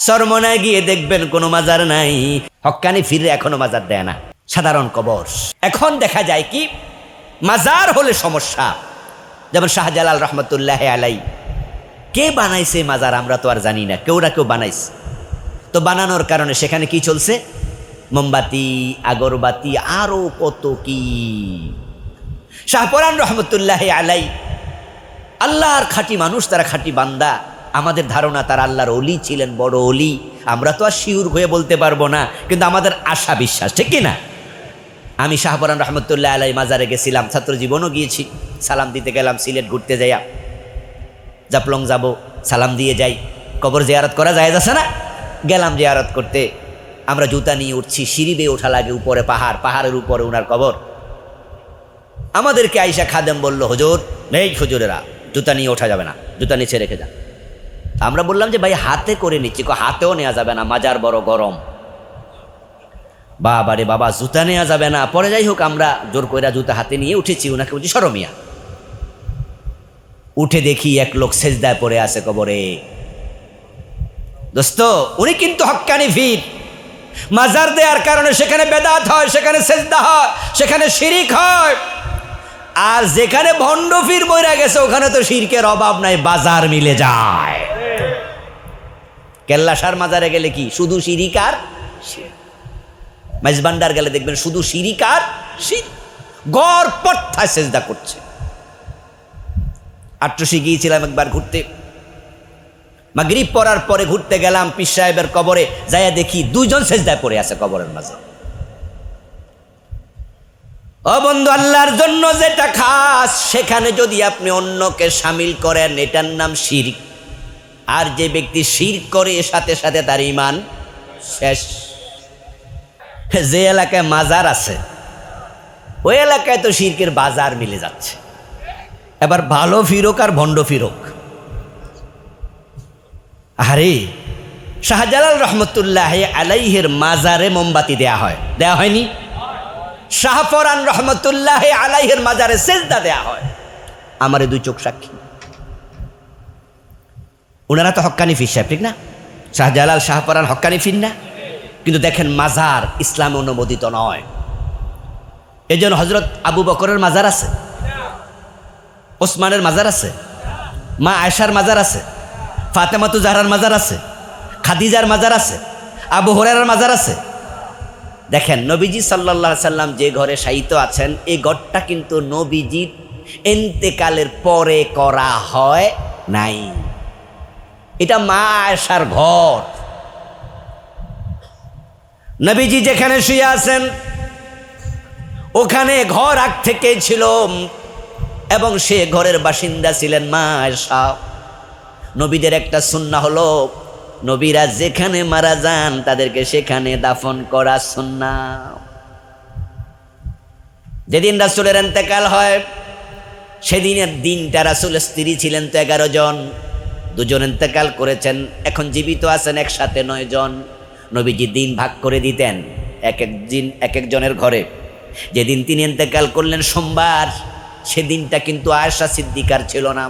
চরমনায় গিয়ে দেখবেন কোনো মাজার নাই। হক্কানি ফিরে এখনো মাজার দেয় না, সাধারণ কবর। এখন দেখা যায় কি মাজার হলে সমস্যা। যেমন শাহজালাল রহমতুল্লাহ আলাই, কে বানাইছে মাজার আমরা তো আর জানি না, কেউ না কেউ বানাইছে। তো বানানোর কারণে সেখানে কি চলছে, মোমবাতি, আগরবাতি, আরো কত কি। শাহপরান রহমতুল্লাহ আলাই আল্লাহর খাঁটি মানুষ, তারা খাঁটি বান্দা। আমাদের ধারণা তারা আল্লাহর অলি ছিলেন, বড় অলি। আমরা তো আর শিউর হয়ে বলতে পারবো না, কিন্তু আমাদের আশা বিশ্বাস, ঠিক কিনা? আমি শাহপরান রহমতুল্লাহ আলাই মাজারে গেছিলাম, ছাত্র জীবনও গিয়েছি। সালাম দিতে গেলাম, সিলেট ঘুরতে যাইয়া জাফলং যাব, সালাম দিয়ে যাই। কবর জিয়ারত করা যায় আছে না? গেলাম জিয়ারত করতে। আমরা জুতা নিয়ে উঠছি, সিঁড়ি বেয়ে ওঠা লাগে, উপরে পাহাড়, পাহাড়ের উপরে ওনার কবর। আমাদেরকে আইসা খাদেম বলল, হুজুর, এই হুজুরেরা জুতা নিয়ে ওঠা যাবে না, জুতা নিচে রেখে যান। আমরা বললাম যে ভাই হাতে করে নিচ্ছি। হাতেও নেওয়া যাবে না, মাজার বড় গরম। বাবা রে বাবা, জুতা নেওয়া যাবে না। পরে যাই হোক, আমরা জোর করে জুতা হাতে নিয়ে উঠেছি। ওনাকে বলছি, শরমিয়া। উঠে দেখি এক লোক সেজদায় পড়ে আছে কবরে। দোস্ত, উনি কিন্তু হক্কানি ফির। মাজার দেওয়ার কারণে সেখানে বেদাত হয়, সেখানে সেজদা হয়, সেখানে শিরিক হয়। আর যেখানে ভণ্ড ফির মইরা গেছে, ওখানে তো শিরকের অভাব নাই, বাজার মিলে যায়। কেল্লাসার মাজারে গেলে কি শুধু শিরিক আর শিরক। মাইজবান্ডার গেলে দেখবেন শুধু শিরিক আর শিরক, গড় পড়থায় সেজদা করছে। আট্রসি গিয়েছিলাম একবার ঘুরতে, মাগরিব পড়ার পরে ঘুরতে গেলাম পীর সাহেবের কবরে, যাইয়া দেখি দুইজন সেজদায় পড়ে আছে কবরের মাঝে। ও বন্ধু, আল্লাহর জন্য যেটা খাস, সেখানে যদি আপনি অন্যকে শামিল করেন, এটার নাম শিরক। আর যে ব্যক্তি শিরক করে, সাথে সাথে তার ঈমান শেষ। যে এলাকায় মাজার আছে, ওই এলাকায় তো শিরকের বাজার মিলে যাচ্ছে। এবার ভালো ফিরক আর ভণ্ড ফিরক। আরে শাহজালাল রহমতুল্লাহ আলাইহির মাজারে মোমবাতি দেয়া হয়, দেয়া হয়নি? শাহপরান রহমতুল্লাহ আলাইহির মাজারে সেজদা দেয়া হয়। আমার দুই চোখ সাক্ষী। ওনারা তো হক্কানি ফির সাহেব, ঠিক না? শাহজালাল, শাহপরান হক্কানি ফির না? কিন্তু দেখেন মাজার ইসলামে অনুমোদিত নয়। এই জন্য হজরত আবু বকরের মাজার আছে, ওসমানের মাজার আছে, মা আয়েশার মাজার আছে, ফাতেমাতু জাহরার মাজার আছে, খাদিজার মাজার আছে, আবু হুরায়রার মাজার আছে। দেখেন নবীজি সাল্লাল্লাহু আলাইহি সাল্লাম যে ঘরে শায়িত আছেন, এই ঘরটা কিন্তু নবীজির ইন্তেকালের পরে করা হয় নাই। এটা মা আয়েশার ঘর। নবীজি যেখানে শুয়ে আছেন, ওখানে ঘর আগ থেকে ছিল, এবং সে ঘরের বাসিন্দা ছিলেন মা আয়েশা। নবীদের একটা সুন্নাহ হলো, নবীরা যেখানে মারা যান তাদেরকে সেখানে দাফন করা সুন্নাহ। যেদিন রাসূলের ইন্তেকাল হয়, সেদিনের দিনটা রাসূলের স্ত্রী ছিলেন তো 11 জন, 2 জন ইন্তেকাল করেছেন, এখন জীবিত আছেন একসাথে 9 জন। নবীজি দিন ভাগ করে দিতেন এক এক দিন এক একজনের ঘরে। যেদিন তিনি ইন্তেকাল করলেন সোমবার, সেদিনটা কিন্তু আয়েশা সিদ্দিকার ছিল না,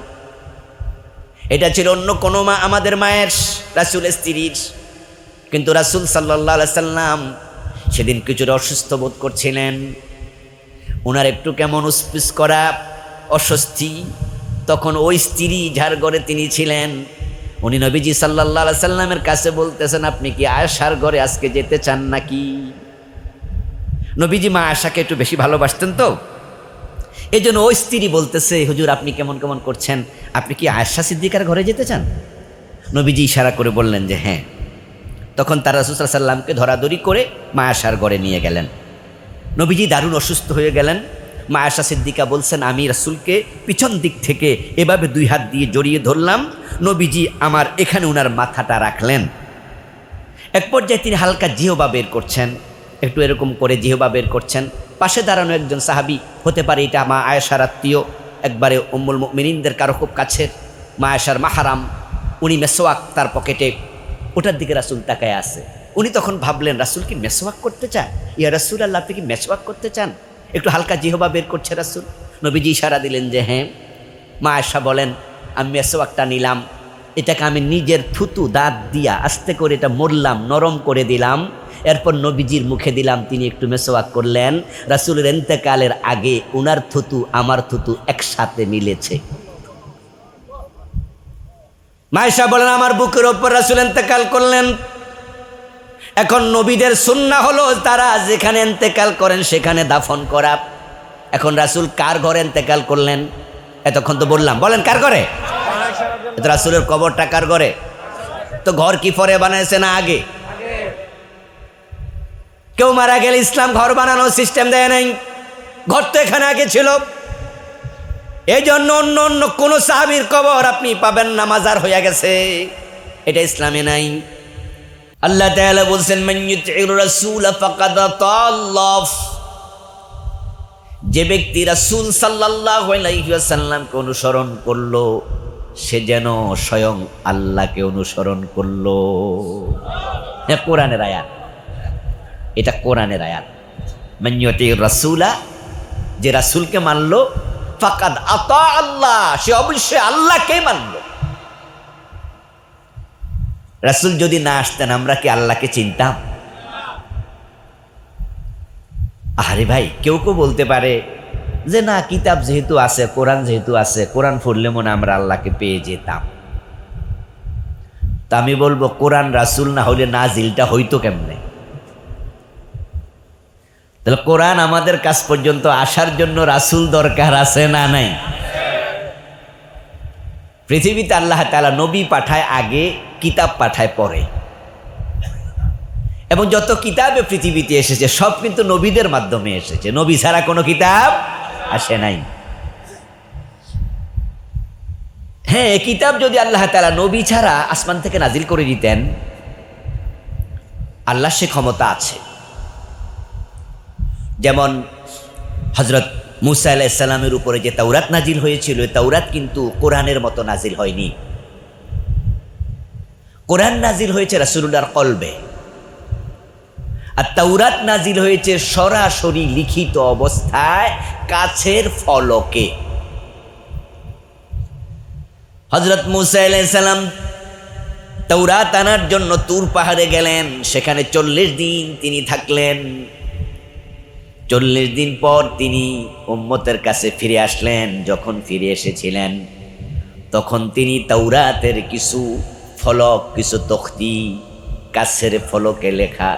এটা ছিল অন্য কোনো মা, আমাদের মায়ের, রাসূলের স্ত্রীর। কিন্তু রাসূল সাল্লাল্লাহু আলাইহি সাল্লাম সেদিন কিছুটা অসুস্থ বোধ করছিলেন। ওনার একটু কেমন উসপিস করা, অস্বস্তি। তখন ওই স্ত্রী যার ঘরে তিনি ছিলেন, উনি নবীজি সাল্লাল্লাহু আলাইহি সাল্লামের কাছে বলতেছেন, আপনি কি আয়েশার ঘরে আজকে যেতে চান নাকি? নবীজি মা আয়েশাকে একটু বেশি ভালোবাসতেন তো, এই জন্য ওই স্ত্রী বলতেছে, হুজুর আপনি কেমন কেমন করছেন, আপনি কি আয়েশা সিদ্দিকার ঘরে যেতে চান? নবীজি ইশারা করে বললেন যে হ্যাঁ। তখন তারা রাসূল সাল্লাল্লাহু আলাইহি সাল্লামকে ধরাধরি করে মা আয়েশার ঘরে নিয়ে গেলেন। নবীজি দারুণ অসুস্থ হয়ে গেলেন। মা আয়েশা সিদ্দিকা বলছেন, আমি রাসূলকে পিছন দিক থেকে এভাবে 2 হাত দিয়ে জড়িয়ে ধরলাম, নবীজি আমার এখানে ওনার মাথাটা রাখলেন। এক পর্যায়ে তিনি হালকা জিহবা বের করছেন, একটু এরকম করে জিহবা বের করছেন। পাশে দাঁড়ানো একজন সাহাবী, হতে পারে এটা মা আয়েশার আত্মীয়, একবারে উম্মুল মুমিনিনদের কারো খুব কাছের, মা আয়েশার মাহারাম, উনি মেসওয়াক তার পকেটে, ওটার দিকে রাসূল তাকায় আছে। উনি তখন ভাবলেন, রাসূল কি মেসওয়াক করতে চান? ইয়া রাসূলুল্লাহ, আপনি কি মেসওয়াক করতে চান? একটু হালকা জিহবা বের করছে রাসূল। নবীজি ইশারা দিলেন যে হ্যাঁ। মা আয়েশা বলেন, আমি মেসওয়াকটা নিলাম, এটাকে আমি নিজের থুতু দাঁত দিয়া আস্তে করে এটা মরলাম, নরম করে দিলাম, এরপর নবীজির মুখে দিলাম, তিনি একটু মেসওয়াক করলেন। রাসূলের ইন্তেকালের আগে উনার থুতু আমার থুতু একসাথে মিলেছে। মায়েশা বলেন আমার বুকের ওপর রাসূল ইন্তেকাল করলেন। এখন নবীদের সুন্নাহ হলো তারা যেখানে ইন্তেকাল করেন সেখানে দাফন করা। এখন রাসূল কার ঘরে ইন্তেকাল করলেন? এতক্ষণ তো বললাম, বলেন কার ঘরে? রাসূলের কবরটা কার ঘরে? তো ঘর কি পরে বানাইছে না আগে? কেউ মারা গেলে ইসলাম ঘর বানানোর সিস্টেম দেয় নাই, ঘর তো এখানে আগে ছিল। এই জন্য অন্য অন্য কোন সাহাবীর কবর আপনি পাবেন না, মাজার হয়ে গেছে, এটা ইসলামে নাই। আল্লাহ তাআলা বলছেন মান ইউতিউর রাসূল ফাকাদ আতাআল্লাহ, যে ব্যক্তি রাসূল সাল্লাল্লাহু আলাইহি ওয়াসাল্লামকে অনুসরণ করলো সে যেন স্বয়ং আল্লাহকে অনুসরণ করলো। হ্যাঁ, কোরআনের আয়াত, এটা কোরআনের আয়াত। মান ইউতিউর রাসূলা, যে রাসূলকে মানলো, ফাকাদ আতাআল্লাহ, সে অবশ্যই আল্লাহকে মানলো। রাসূল যদি না আসতেন আমরা কি আল্লাহকে চিনতাম? আরে ভাই, কেউ কেউ বলতে পারে যে না, কিতাব যেহেতু আছে, কোরআন যেহেতু আছে, কোরআন পড়লে মনে আমরা আল্লাহকে পেয়ে যেতাম। তা আমি বলবো কোরআন রাসূল না হলে নাজিলটা হইতো কেমনে? তাহলে কোরআন আমাদের কাছ পর্যন্ত আসার জন্য রাসূল দরকার আছে না নাই? পৃথিবীতে আল্লাহ তাআলা নবী পাঠায় আগে, কিতাব পাঠায় পরে। এবং যত কিতাবে পৃথিবীতে এসেছে সব কিন্তু নবীদের মাধ্যমে এসেছে, নবী ছাড়া কোনো কিতাব আসে নাই। হ্যাঁ, কিতাব যদি আল্লাহ তাআলা নবী ছাড়া আসমান থেকে নাজিল করে দিতেন, আল্লাহ সে ক্ষমতা আছে। যেমন হযরত মুসা আলাইহিস সালামের উপরে যে তাওরাত নাজিল হয়েছিল, তাওরাত কিন্তু কোরআনের মতো নাজিল হয়নি। কোরআন নাজিল হয়েছে রাসূলুল্লাহর কলবে, আর তাওরাত নাজিল হয়েছে সরাসরি লিখিত অবস্থায় কাছের ফলকে। হযরত মুসা আলাইহিস সালাম তাওরাত আনার জন্য তুর পাহাড়ে গেলেন, সেখানে 40 দিন তিনি থাকলেন। 40 দিন পর তিনি উম্মতের কাছে ফিরে আসলেন। যখন ফিরে এসেছিলেন তখন তিনি তাওরাতের কিছু ফলক, কিছু তখতি, কাছের ফলকে লেখা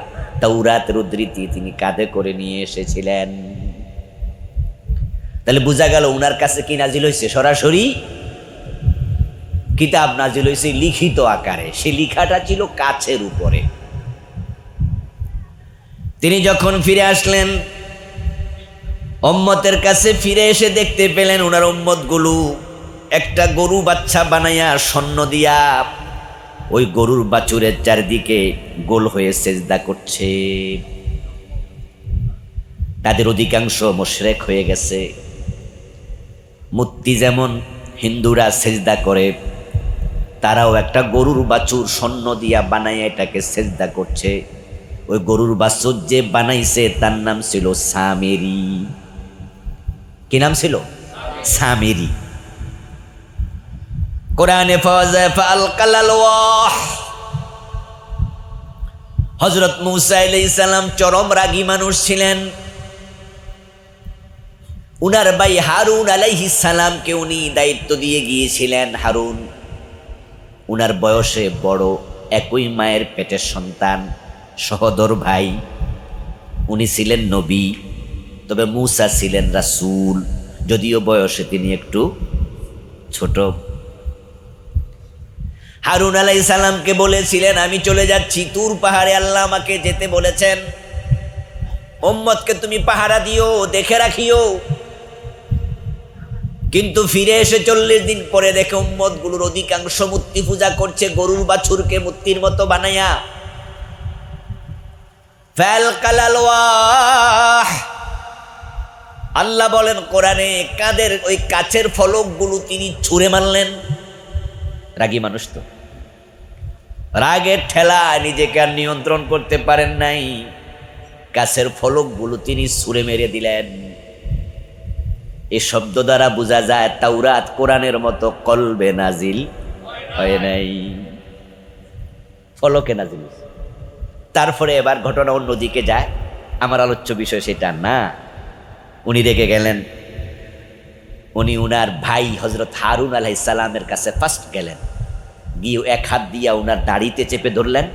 তাওরাতের উদ্ধৃতি তিনি কাঁধে করে নিয়ে এসেছিলেন। তাহলে বোঝা গেল উনার কাছে কি নাজিল হয়েছে? সরাসরি কিতাব নাজিল হয়েছে লিখিত আকারে, সে লিখাটা ছিল কাছের উপরে। তিনি যখন ফিরে আসলেন, উম্মতের কাছে ফিরে এসে দেখতে পেলেন ওনার উম্মতগুলো একটা গরু বাচ্চা বানাইয়া স্বর্ণ দিয়া ওই গরুর বাছুরের চারদিকে গোল হয়ে সেজদা করছে। তাদের অধিকাংশ মুশরিক হয়ে গেছে। মূর্তি যেমন হিন্দুরা সেজদা করে, তারাও একটা গরুর বাছুর স্বর্ণ দিয়া বানাইয়া এটাকে সেজদা করছে। ওই গরুর বাছুর যে বানাইছে তার নাম ছিল সামেরি। কি নাম ছিল? সামেরি। কোরআনে হযরত মুসা আলাইহিস সালাম চরম রাগী মানুষ ছিলেন। উনার ভাই হারুন আলাইহিস সালামকে উনি দায়িত্ব দিয়ে গিয়েছিলেন। হারুন উনার বয়সে বড়, একই মায়ের পেটের সন্তান, সহোদর ভাই। উনি ছিলেন নবী, তবে মুসা ছিলেন রাসূল, যদিও বয়সে তিনি একটু ছোট। হারুন আলাইহিস সালামকে বলেছিলেন আমি চলে যাচ্ছি তুর পাহাড়ে, আল্লাহ আমাকে যেতে বলেছেন, উম্মতকে তুমি পাহারা দিও, দেখে রাখিও। কিন্তু ফিরে এসে 40 দিন পরে দেখে উম্মতগুলোর অধিকাংশ মূর্তি পূজা করছে, গরুর বাছুরকে মূর্তির মতো বানাইয়া। আল্লাহ বলেন কোরআনে, কাদের ওই কাছের ফলকগুলো তিনি ছুঁড়ে মারলেন। রাগী মানুষ তো, রাগের ঠেলা নিজেকে আর নিয়ন্ত্রণ করতে পারেন নাই, কাছের ফলকগুলো তিনি ছুঁড়ে মেরে দিলেন। এই শব্দ দ্বারা বোঝা যায় তাওরাত কোরআনের মতো কলবে নাজিল হয় নাই, ফলকে নাজিল হয়েছে। তারপরে এবার ঘটনা অন্যদিকে যায়, আমার আলোচ্য বিষয় সেটা না। উনি রেগে গেলেন, উনি উনার ভাই হজরত হারুন আলাইহিস সালামের কাছে ফার্স্ট গেলেন, গিয়ে এক হাত দিয়া উনার দাড়িতে চেপে ধরলেন,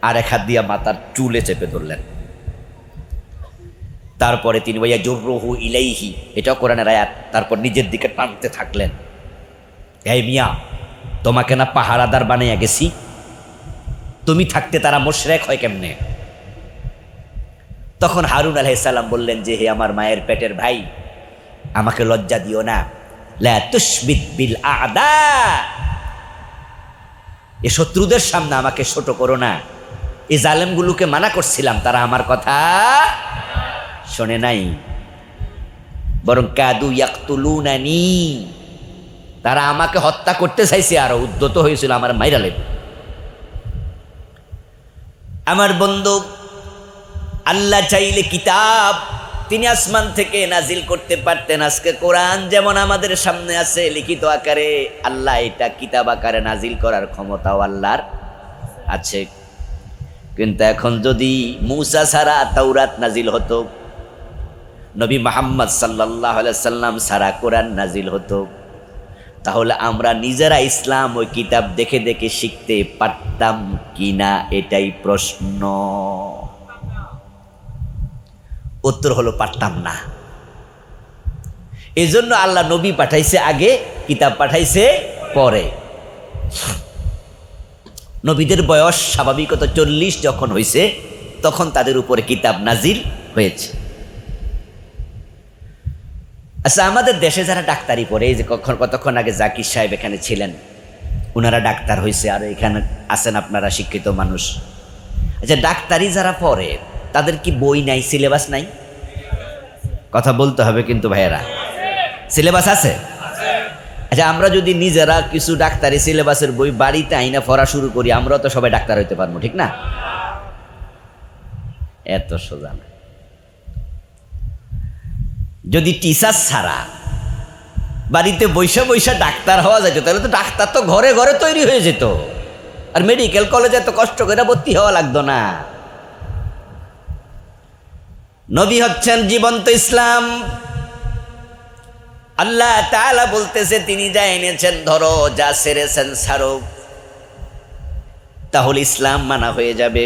আর এক হাত দিয়া মাথার চুলে চেপে ধরলেন। তারপরে তিনি ভাইয়া জুররুহু ইলাইহি, এটাও কোরআনের আয়াত, তারপর নিজের দিকে টানতে থাকলেন। এই মিয়া, তোমাকে না পাহারাদার বানাইয়া গেছি, তুমি থাকতে তারা মুশরিক হয় কেমনে? তখন হারুন আলাইহিস সালাম বললেন যে, হে আমার মায়ের পেটের ভাই, আমাকে লজ্জা দিও না, লা তুশবিত বিল আ'দা, এ শত্রুদের সামনে আমাকে ছোট করো না। এই জালেমগুলোকে মানা করছিলাম, তারা আমার কথা শোনে নাই, বরং কাদু ইয়াকতুলুনানি, তারা আমাকে হত্যা করতে চাইছে, আরো উদ্যত হয়েছিল আমার মাইরা লেবে। আমার বন্ধু, আল্লাহ চাইলে কিতাব তিনি আসমান থেকে নাজিল করতে পারতেন। আজকে কোরআন যেমন আমাদের সামনে আছে লিখিত আকারে, আল্লাহ এটা কিতাব আকারে নাজিল করার ক্ষমতাও আল্লাহর আছে। কিন্তু এখন যদি মূসা ছাড়া তাওরাত নাজিল হতো, নবী মুহাম্মদ সাল্লাল্লাহু আলাইহি সাল্লাম ছাড়া কোরআন নাজিল হতো, তাহলে আমরা নিজেরা ইসলাম ওই কিতাব দেখে দেখে শিখতে পারতাম কিনা, এটাই প্রশ্ন। উত্তর হলো পারতাম না। এই জন্য আল্লাহ নবী পাঠাইছে আগে, কিতাব পাঠাইছে পরে। নবীদের বয়স স্বাভাবিকত 40 যখন হয়েছে, তখন তাদের উপরে কিতাব নাজিল হয়েছে। আচ্ছা, আমাদের দেশে যারা ডাক্তারি পড়ে, এই যে কতক্ষণ আগে জাকির সাহেব এখানে ছিলেন, ওনারা ডাক্তার হয়েছে, আর এখানে আছেন আপনারা শিক্ষিত মানুষ। আচ্ছা, ডাক্তারি যারা পড়ে তাদের কি বই নাই, সিলেবাস নাই? কথা বলতে হবে কিন্তু ভাইয়েরা, সিলেবাস আছে? আচ্ছা, আমরা যদি নিজেরা কিছু ডাক্তারি সিলেবাসের বই বাড়িতে আইনা পড়া শুরু করি, আমরাও তো সবাই ডাক্তার হইতে পারবো, ঠিক না? এত সোজা না। যদি টিচার ছাড়া বাড়িতে বৈশা বৈশা ডাক্তার হওয়া যেত, তাহলে তো ডাক্তার তো ঘরে ঘরে তৈরি হয়ে যেত, আর মেডিকেল কলেজে এত কষ্ট করে ভর্তি হওয়া লাগতো না। নবী হচ্ছেন জীবন্ত ইসলাম। আল্লাহ তাআলা বলতেছে, তিনি যা এনেছেন ধরো, যা ছেড়েছেন ছাড়ো, তাহলে ইসলাম মানা হয়ে যাবে।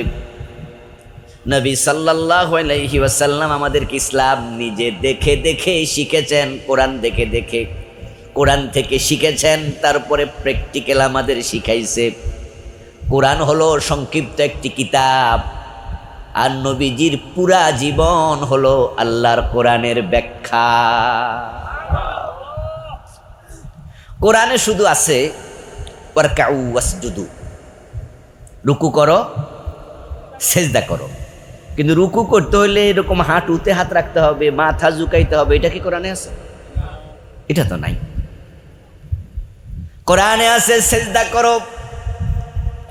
নবী সাল্লাল্লাহু আলাইহি ওয়াসাল্লাম আমাদেরকে ইসলাম নিজে দেখে দেখে শিখেছেন, কোরআন দেখে দেখে, কোরআন থেকে শিখেছেন, তারপরে প্র্যাকটিক্যাল আমাদের শিখাইছে। কোরআন হলো সংক্ষিপ্ত একটি কিতাব, আর নবীজির পুরা জীবন হলো আল্লাহর কোরআনের ব্যাখ্যা। কোরআনে শুধু আছে ওয়ারকাউ ওয়াসজুদু, রুকু করো, সেজদা করো, কিন্তু রুকু করতে হলে এরকম হাঁটুতে হাত রাখতে হবে, মাথা ঝুঁকাইতে হবে, এটা কি কোরআনে আছে? এটা তো নাই। কোরআনে আছে সেজদা করো।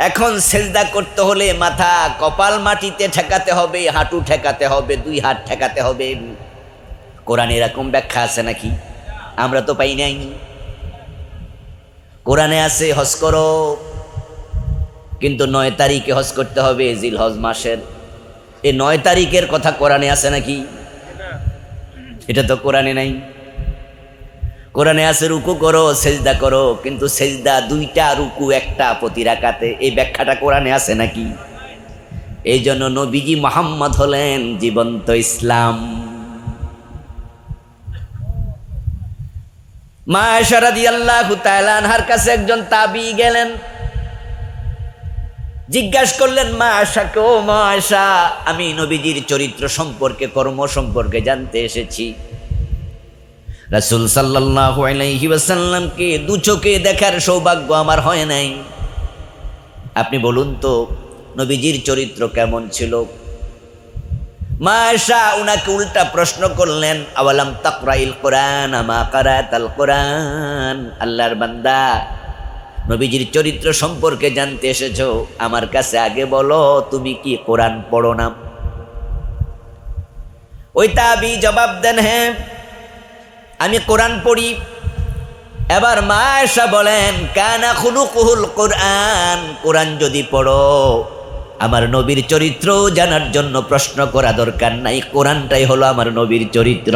এখন সেজদা করতে হলে মাথা, কপাল মাটিতে ঠেকাতে হবে, হাঁটু ঠেকাতে হবে, 2 হাত ঠেকাতে হবে। কোরআনে এরকম ব্যাখ্যা আছে নাকি? আমরা তো পাই নাই। কোরআনে আছে হজ করো, কিন্তু 9 তারিখে হজ করতে হবে জিলহজ মাসের। এই 9 তারিখের কথা কোরআনে আছে নাকি? এটা তো কোরআনে নাই। কোরআনে আছে রুকু করো, সেজদা করো, কিন্তু সেজদা 2টা, রুকু 1টা প্রতি রাকাতে। এই ব্যাখ্যাটা কোরআনে আছে নাকি? এই জন্য নবীজি মুহাম্মদ হলেন জীবন্ত ইসলাম। মা আয়েশা রাদিয়াল্লাহু তাআলা আনহার কাছে একজন তাবী গেলেন, জিজ্ঞাসা করলেন মা আয়েশাকে, ও মা আয়েশা, আমি নবীজির চরিত্র সম্পর্কে, কর্ম সম্পর্কে জানতে এসেছি। রাসূল সাল্লাল্লাহু আলাইহি ওয়াসাল্লামকে 2 চোখে দেখার সৌভাগ্য আমার হয় নাই। আপনি বলুন তো নবীজির চরিত্র কেমন ছিল? মা আয়েশা উনাকে উল্টা প্রশ্ন করলেন, আওয়ালাম তাকরাইল কোরআন আমা কারাতাল কোরআন। আল্লাহর বান্দা, নবীজির চরিত্র সম্পর্কে জানতে এসেছো, আমার কাছে আগে বলো তুমি কি কোরআন পড়ো না? ওই তাবী জবাব দেন, হ্যাঁ আমি কোরআন পড়ি, এবার মা আয়েশা বলেন কানা খুলুকুহুল কোরআন, কোরআন যদি পড়ো আমার নবীর চরিত্র জানার জন্য প্রশ্ন করা দরকার নাই, কোরআনটাই হলো আমার নবীর চরিত্র।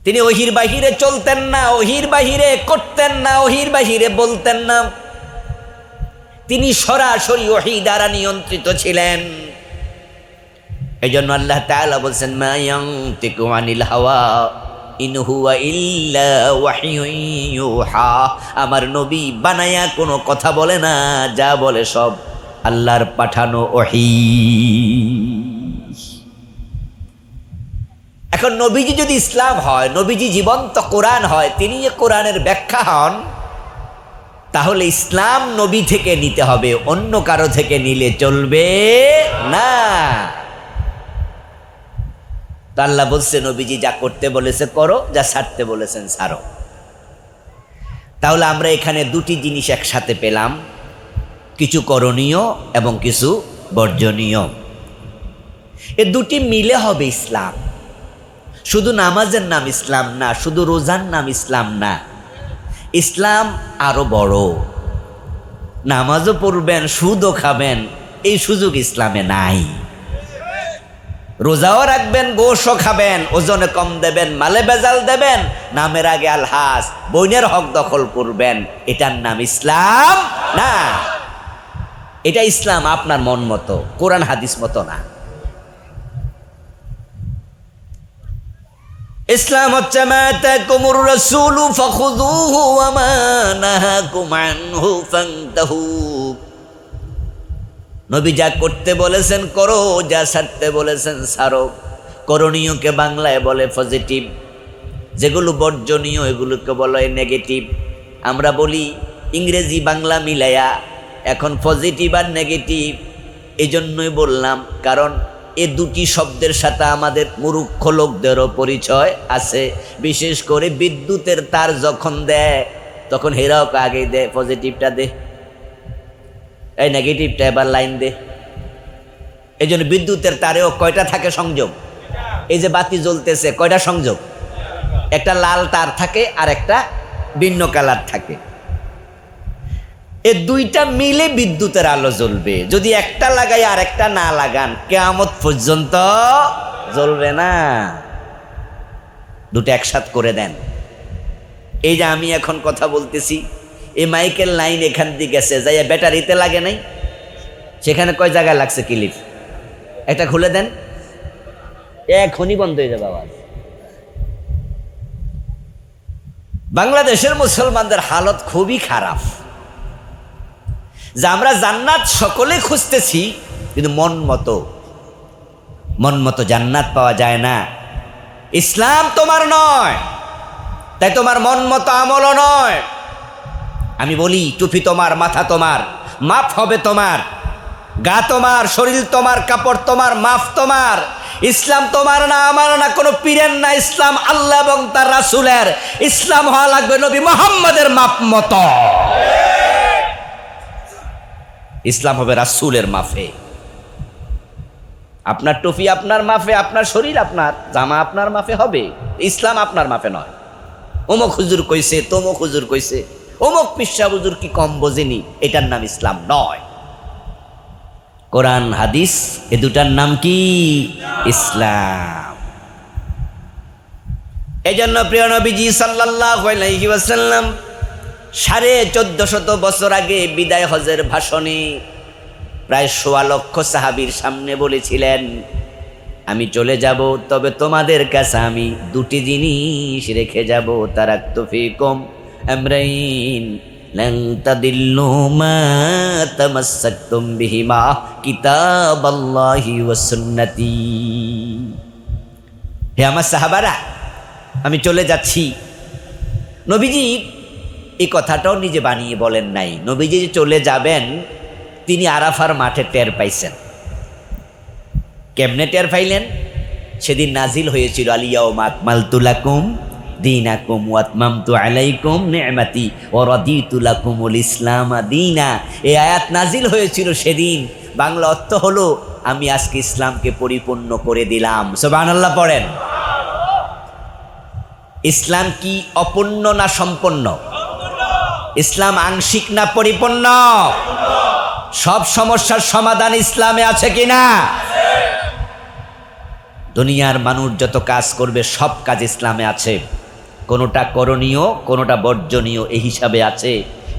তিনি ওহির বাহিরে চলতেন না, ওহির বাহিরে করতেন না, ওহির বাহিরে বলতেন না, তিনি সরাসরি ওহী দ্বারা নিয়ন্ত্রিত ছিলেন। এই জন্য আল্লাহ তাআলা বলছেন মা ইয়ানতিকু আনিল হাওয়া ইন হুয়া ইল্লা ওয়াহয়ুন ইউহা, আমার নবী বানায়া কোনো কথা বলে না, যা বলে সব আল্লাহর পাঠানো ওহী। এখন নবীজি যদি ইসলাম হয়, নবীজি জীবন্ত কোরআন হয়, তিনি কোরআনের ব্যাখ্যা হন, তাহলে ইসলাম নবী থেকে নিতে হবে, অন্য কারো থেকে নিলে চলবে না। তো আল্লাহ বলছে নবীজি যা করতে বলেছে করো, যা ছাড়তে বলেছেন ছাড়ো। তাহলে আমরা এখানে দুটি জিনিস একসাথে পেলাম, কিছু করণীয় এবং কিছু বর্জনীয়। এ দুটি মিলে হবে ইসলাম। শুধু নামাজের নাম ইসলাম না, শুধু রোজার নাম ইসলাম না, ইসলাম আরো বড়। নামাজও পড়বেন, সুদও খাবেন, এই সুযোগ ইসলামে নাই। রোজাও রাখবেন, গোশও খাবেন, ওজনে কম দেবেন, মালে বেজাল দেবেন, নামের আগে আলহাস, বইনের হক দখল করবেন, এটার নাম ইসলাম না। এটা ইসলাম আপনার মন মতো, কোরআন হাদিস মতো না। ইসলাম হচ্ছে মা আতাকুমুর রাসূলু ফাখুযুহু ওয়া মা নাহাকুম আনহু ফান্তাহু। নবী যা করতে বলেছেন করো, যা ছাড়তে বলেছেন ছাড়ো। করণীয়কে বাংলায় বলে পজিটিভ, যেগুলো বর্জনীয় এগুলোকে বলে নেগেটিভ। আমরা বলি ইংরেজি বাংলা মিলাইয়া এখন পজিটিভ আর নেগেটিভ, এই জন্যই বললাম, কারণ এ দুটি শব্দের সাথে আমাদের মূর্খ লোকদেরও পরিচয় আছে। বিশেষ করে বিদ্যুতের তার যখন দেয় তখন হেরাও আগে দেয় পজিটিভটা দে, এই নেগেটিভটা এবার লাইন দে। এই জন্য বিদ্যুতের তারেও কয়টা থাকে সংযোগ? এই যে বাতি জ্বলতেছে কয়টা সংযোগ? একটা লাল তার থাকে আর একটা ভিন্ন কালার থাকে। এই দুইটা মিলে বিদ্যুতের আলো জ্বলবে। যদি একটা লাগাই আর একটা না লাগান, কিয়ামত পর্যন্ত জ্বলবে না। দুটো একসাথ করে দেন। এই যে আমি এখন কথা বলতেছি, এই মাইকেল লাইন এখান দিয়ে গেছে, যাই ব্যাটারিতে লাগে নাই, সেখানে কয় জায়গায় লাগছে ক্লিপ, একটা খুলে দেন, এখনই বন্ধ হয়ে যাবে আওয়াজ। বাংলাদেশের মুসলমানদের হালত খুবই খারাপ, যে আমরা জান্নাত সকলে খুঁজতেছি, কিন্তু মন মতো জান্নাত পাওয়া যায় না। ইসলাম তোমার নয়, তাই তোমার মন মতো আমলও নয়। আমি বলি টুপি তোমার, মাথা তোমার, মাপ হবে তোমার, গা তোমার, শরীর তোমার, কাপড় তোমার, মাপ তোমার। ইসলাম তোমার না, আমার না, কোনো পীরের না। ইসলাম আল্লাহ এবং তার রাসূলের। ইসলাম হওয়া লাগবে নবী মুহাম্মদের মাপ মতো। ইসলাম হবে রাসূলের মাফে। আপনার টুপি আপনার মাফে, আপনার শরীর আপনার, জামা আপনার মাফে হবে, ইসলাম আপনার মাফে নয়। অমুক হুজুর কইছে, তমুক হুজুর কইছে, অমুক পিসা হুজুর কি কম বোঝেনি, এটার নাম ইসলাম নয়। কোরআন হাদিস এ দুটার নাম কি? ইসলাম। এই জন্য প্রিয় নবীজি সাল্লাল্লাহু আলাইহি ওয়াসাল্লাম 1450 বছর আগে বিদায় হজের ভাষণে প্রায় 1.25 লক্ষ সাহাবীর সামনে বলেছিলেন, আমি চলে যাব, তবে তোমাদের কাছে আমি দুটি জিনিস রেখে যাব। তারাকতু ফীকুম আমরাইন লান তাদিল্লু মা তামাসসাকতুম বিহিমা কিতাবাল্লাহি ওয়া সুন্নতি। হে আমার সাহাবারা, আমি চলে যাচ্ছি। নবীজি এই কথাটাও নিজে বানিয়ে বলেন নাই। নবীজি যে চলে যাবেন তিনি আরাফার মাঠে টের পাইছেন। কেমনে টের পাইলেন? সেদিন নাজিল হয়েছিল আলিয়াউমা আকমালতু লাকুম দীনাকুম ওয়া আতমামতু আলাইকুম নি'মাতি ওয়া রাদিতু লাকুমুল ইসলাম দীনা। এই আয়াত নাজিল হয়েছিল সেদিন। বাংলা অর্থ হলো, আমি আজকে ইসলামকে পরিপূর্ণ করে দিলাম। সুবহানাল্লাহ পড়েন। ইসলাম কি অপূর্ণ না সম্পূর্ণ? ইসলাম আংশিক না পরিপূর্ণ? সব সমস্যার সমাধান ইসলামে আছে কিনা? দুনিয়ার মানুষ যত কাজ করবে সব কাজ ইসলামে আছে, কোনোটা করণীয় কোনোটা বর্জনীয় এই হিসাবে আছে।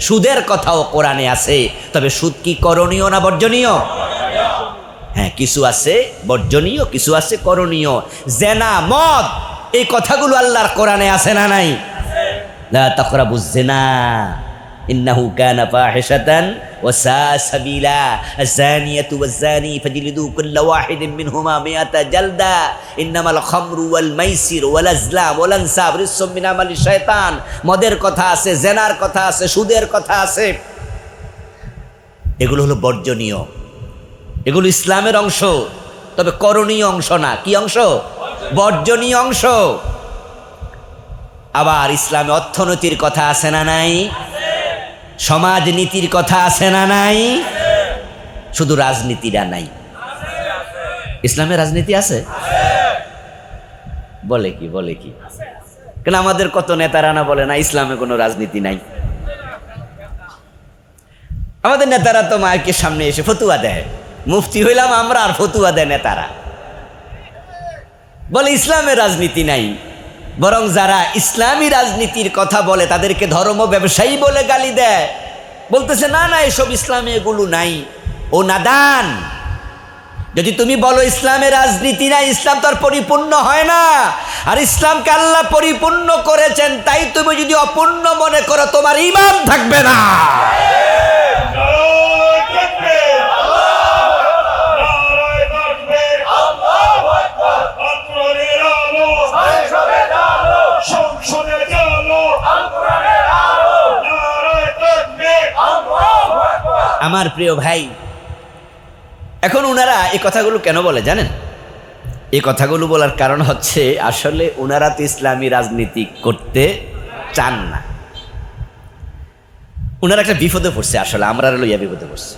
সুদের কথাও কোরআনে আছে, তবে সুদ কি করণীয় না বর্জনীয়? হ্যাঁ, কিছু আছে বর্জনীয়, কিছু আছে করণীয়। জেনা, মদ, এই কথাগুলো আল্লাহর কোরআনে আছে না নাই? লা তাকরাবুজ জিনা ইন্নাহু কানা ফাহিশাতান ওয়া সাআ সাবিলা আয-যানিয়াতু ওয়াজ-যানি ফাজলিদু কুল্লা ওয়াহিদিন মিনহুমা মিআতা জালদা ইন্নামাল খামরু ওয়াল মাইসির ওয়াল আজলাম ওয়াল আনসাব রিজসুম মিন আমালিশ শায়তান। মদের কথা আছে, জেনার কথা আছে, সুদের কথা আছে। এগুলো হলো বর্জনীয়, এগুলো ইসলামের অংশ, তবে করণীয় অংশ না। কি অংশ? বর্জনীয় অংশ। আবার ইসলামে অর্থনীতির কথা আছে না নাই? সমাজনীতির কথা আছে না নাই? শুধু রাজনীতিটা নাই। ইসলামে রাজনীতি আছে? বলে কি বলে কি? কেন আমাদের কত নেতারা না বলে না ইসলামে কোনো রাজনীতি নাই? আমাদের নেতারা তো মাইকের সামনে এসে ফতুয়া দেয়, মুফতি হইলাম আমরা আর ফতুয়া দেয় নেতারা, বলে ইসলামের রাজনীতি নাই। বরং যারা ইসলামী রাজনীতির কথা বলে তাদেরকে ধর্ম ব্যবসায়ী বলে গালি দেয়, বলতেছে না না এসব ইসলামে এগুলো নাই। ও নাদান, যদি তুমি বলো ইসলামের রাজনীতি নাই, ইসলাম তো আর পরিপূর্ণ হয় না। আর ইসলামকে আল্লাহ পরিপূর্ণ করেছেন, তাই তুমি যদি অপূর্ণ মনে করো তোমার ঈমান থাকবে না। আমার প্রিয় ভাই, এখন ওনারা এই কথাগুলো কেন বলে জানেন? এই কথাগুলো বলার কারণ হচ্ছে আসলে ওনারা তো ইসলামী রাজনীতি করতে চান না। ওনারা একটা বিপদে পড়ছে, আসলে আমরা লইয়া বিপদে পড়ছে।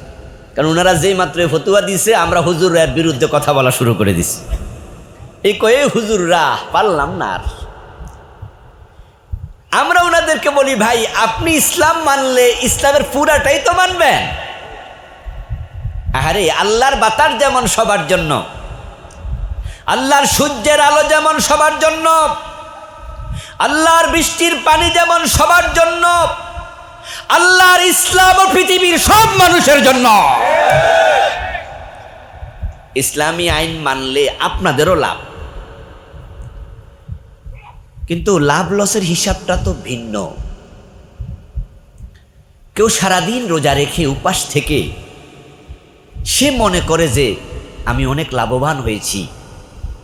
কারণ ওনারা যেই মাত্র ফতুয়া দিছে আমরা হুজুরের বিরুদ্ধে কথা বলা শুরু করে দিছি। এই কয়ে হুজুররা পারলাম না আর। আমরা ওনাদেরকে বলি ভাই আপনি ইসলাম মানলে ইসলামের পুরাটাই তো মানবেন। আরে আল্লাহর বাতাস যেমন সবার জন্য, আল্লাহর সূর্যের আলো যেমন সবার জন্য, আল্লাহর বৃষ্টির পানি যেমন সবার জন্য, আল্লাহর ইসলাম ও পৃথিবীর সব মানুষের জন্য। ইসলামী আইন মানলে আপনাদেরও লাভ, কিন্তু লাভ লসের হিসাবটা তো ভিন্ন। কেউ সারাদিন রোজা রেখে উপাস থেকে সে মনে করে যে আমি অনেক লাভবান হয়েছি,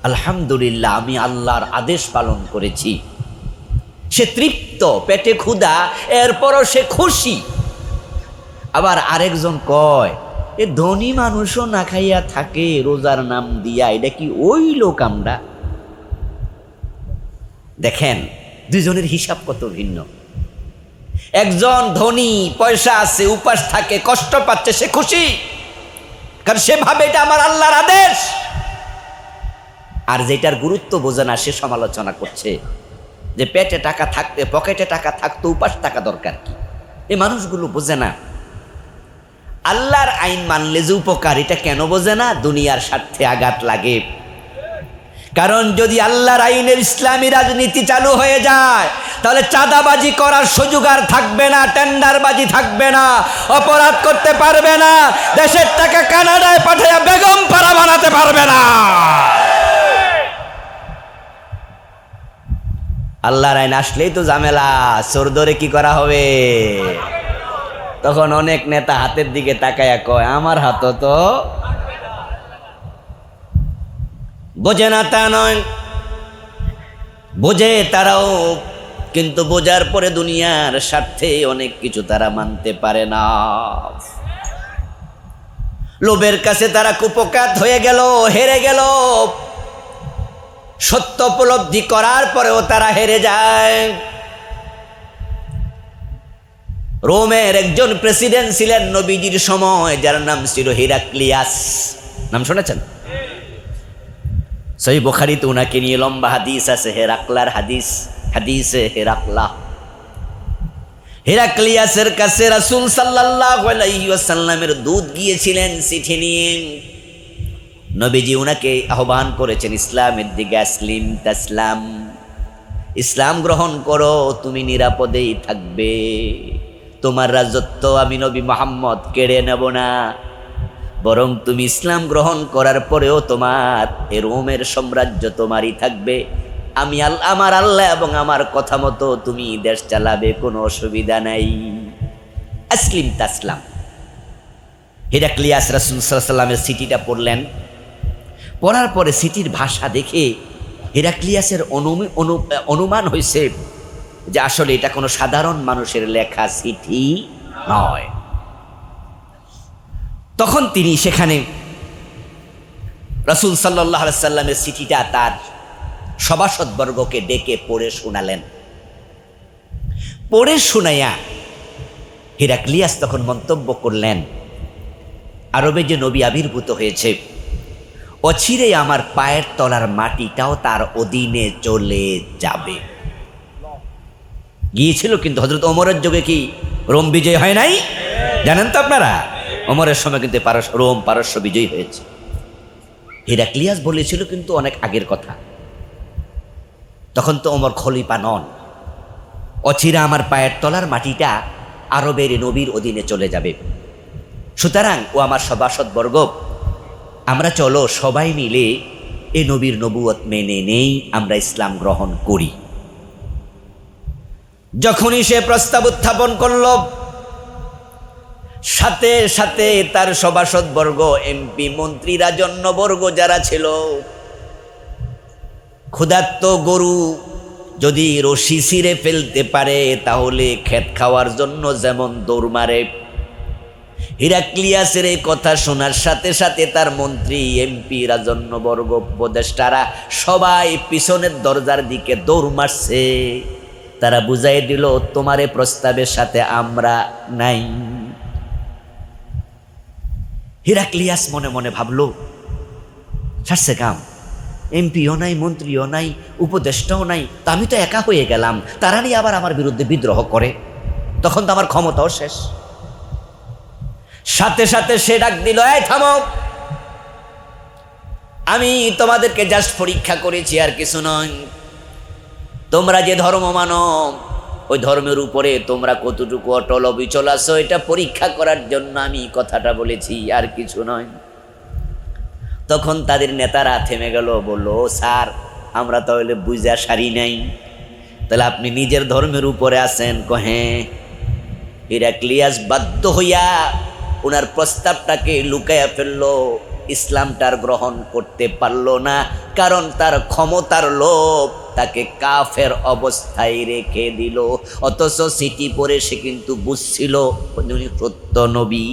আলহামদুলিল্লাহ আমি আল্লাহর আদেশ পালন করেছি, সে তৃপ্ত, পেটে ক্ষুধা, এরপরও সে খুশি। আবার আরেকজন কয় এ ধনী মানুষও না খাইয়া থাকে রোজার নাম দিয়া, এটা কি ওই লোক আমরা? দেখেন দুজনের হিসাব কত ভিন্ন। একজন ধনী, পয়সা আছে, উপাস থাকে, কষ্ট পাচ্ছে, সে খুশি, কারণ সে ভাবে এটা আমার আল্লাহর আদেশ। আর যেটার গুরুত্ব বোঝে না সে সমালোচনা করছে যে পেটে টাকা থাকতে, পকেটে টাকা থাকতে উপাস থাকা দরকার কি? এই মানুষগুলো বোঝে না আল্লাহর আইন মানলে যে উপকার, এটা কেন বোঝে না? দুনিয়ার স্বার্থে আঘাত লাগে। কারণ যদি আল্লাহর আইনের ইসলামী রাজনীতি চালু হয়ে যায় তাহলে চাঁদাবাজি করার সুযোগ আর থাকবে না, টেন্ডারবাজি থাকবে না, অপরাধ করতে পারবে না, দেশের টাকা কানাডায় পাঠিয়ে বেগম পাড়া বানাতে পারবে না। আল্লাহর আইন আসলেই তো ঝামেলা, চোর ধরে কি করা হবে? তখন অনেক নেতা হাতের দিকে তাকায়া কয় আমার হাতও তো বোঝে না তা নয়, বোঝে তারাও, কিন্তু বোঝার পরে দুনিয়ার স্বার্থে অনেক কিছু তারা মানতে পারে না। লোভের কাছে তারা কুপকাত হয়ে গেল, হেরে গেল। সত্য উপলব্ধি করার পরেও তারা হেরে যায়। রোমের একজন প্রেসিডেন্ট ছিলেন নবীজির সময়, যার নাম ছিল হিরাক্লিয়াস। নাম শুনেছেন? সহিহ বুখারীতে উনাকে নিয়ে লম্বা হাদিস আছে, হেরাক্লার হাদিস। হাদিসে হেরাক্লিয়াসের কাছে রাসূল সাল্লাল্লাহু আলাইহি ওয়াসাল্লামের দূত গিয়েছিলেন চিঠি নিয়ে। নবীজি উনাকে আহ্বান করেছেন ইসলামের দিকে, আসলিম তাসলাম, ইসলাম গ্রহণ করো, তুমি নিরাপদেই থাকবে। তোমার রাজত্ব আমি নবী মুহাম্মদ কেড়ে নেব না, বরং তুমি ইসলাম গ্রহণ করার পরেও তোমার এ রোমের সাম্রাজ্য তোমারই থাকবে। আমি আমার আল্লাহ এবং আমার কথা মতো তুমি দেশ চালাবে, কোনো অসুবিধা নাই। আসলিম তাসলাম। হেরাক্লিয়াস রাসূল সাল্লাল্লাহু আলাইহি ওয়াসাল্লামের চিঠিটা পড়লেন। পড়ার পরে চিঠির ভাষা দেখে হেরাক্লিয়াসের অনুমান হয়েছে যে আসলে এটা কোনো সাধারণ মানুষের লেখা চিঠি নয়। তখন তিনি সেখানে রাসূল সাল্লাল্লাহু আলাইহি ওয়াসাল্লামের চিঠিটা তার সভাসদবর্গকে ডেকে পড়ে শোনালেন। পড়ে শোনাইয়া হেরাক্লিয়াস তখন মন্তব্য করলেন, আরবে যে নবী আবির্ভূত হয়েছে, অচিরেই আমার পায়ের তলার মাটিটাও তার অধীনে চলে যাবে। গিয়েছিল কিন্তু হযরত ওমরের যুগে কি রোম বিজয় হয় নাই? জানেন তো আপনারা, ওমরের সময় কিন্তু রোম পারস্য বিজয় হয়েছে। হেরাক্লিয়াস বলেছিল কিন্তু অনেক আগের কথা, তখন তো ওমর খলিফা নন। অচিরে আমার পায়ের তলার মাটিটা আরবের নবীর অধীনে চলে যাবে। সুতরাং ও আমার সভাসদবর্গ, আমরা চলো সবাই মিলে এ নবীর নবুয়ত মেনে নেই, আমরা ইসলাম গ্রহণ করি। যখনই সে প্রস্তাব উত্থাপন করল, সাথে সাথে তার সভাসদবর্গ, এমপি, মন্ত্রী, রাজন্যবর্গ যারা ছিল, ক্ষুধার্ত গরু যদি রশি ছিঁড়ে ফেলতে পারে তাহলে ক্ষেত খাওয়ার জন্য যেমন দৌড় মারে, হিরাক্লিয়াসের এই কথা শোনার সাথে সাথে তার মন্ত্রী, এমপি, রাজন্যবর্গ, উপদেষ্টারা সবাই পিছনের দরজার দিকে দৌড় মারছে। তারা বুঝাই দিল তোমার এই প্রস্তাবের সাথে আমরা নাই। হিরাক্লিয়াস মনে মনে ভাবলো, ছাড়ছে কাম, এমপিও নাই, মন্ত্রীও নাই, উপদেষ্টাও নাই, তা আমি তো একা হয়ে গেলাম। তারা নিয়ে আবার আমার বিরুদ্ধে বিদ্রোহ করে, তখন তো আমার ক্ষমতাও শেষ। সাথে সাথে সে ডাক দিল, এই থামো, আমি তোমাদেরকে জাস্ট পরীক্ষা করেছি, আর কিছু নয়। তোমরা যে ধর্ম মানো, ওই ধর্মের উপরে তোমরা কতটুকু অটল অবিচল আছো, এটা পরীক্ষা করার জন্য আমি কথাটা বলেছি, আর কিছু নয়। তখন তাদের নেতারা থেমে গেল, বলল, স্যার আমরা তাহলে বুঝা সারি নাই, তাহলে আপনি নিজের ধর্মের উপরে আছেন? হ্যাঁ। হিরাক্লিয়াস বাধ্য হইয়া ওনার প্রস্তাবটাকে লুকাইয়া ফেললো, ইসলামটার গ্রহণ করতে পারল না, কারণ তার ক্ষমতার লোভ তাকে কাফের অবস্থায় রেখে দিল। অথচ চিঠি পড়ে সে কিন্তু বুঝছিল উনি সত্য নবী।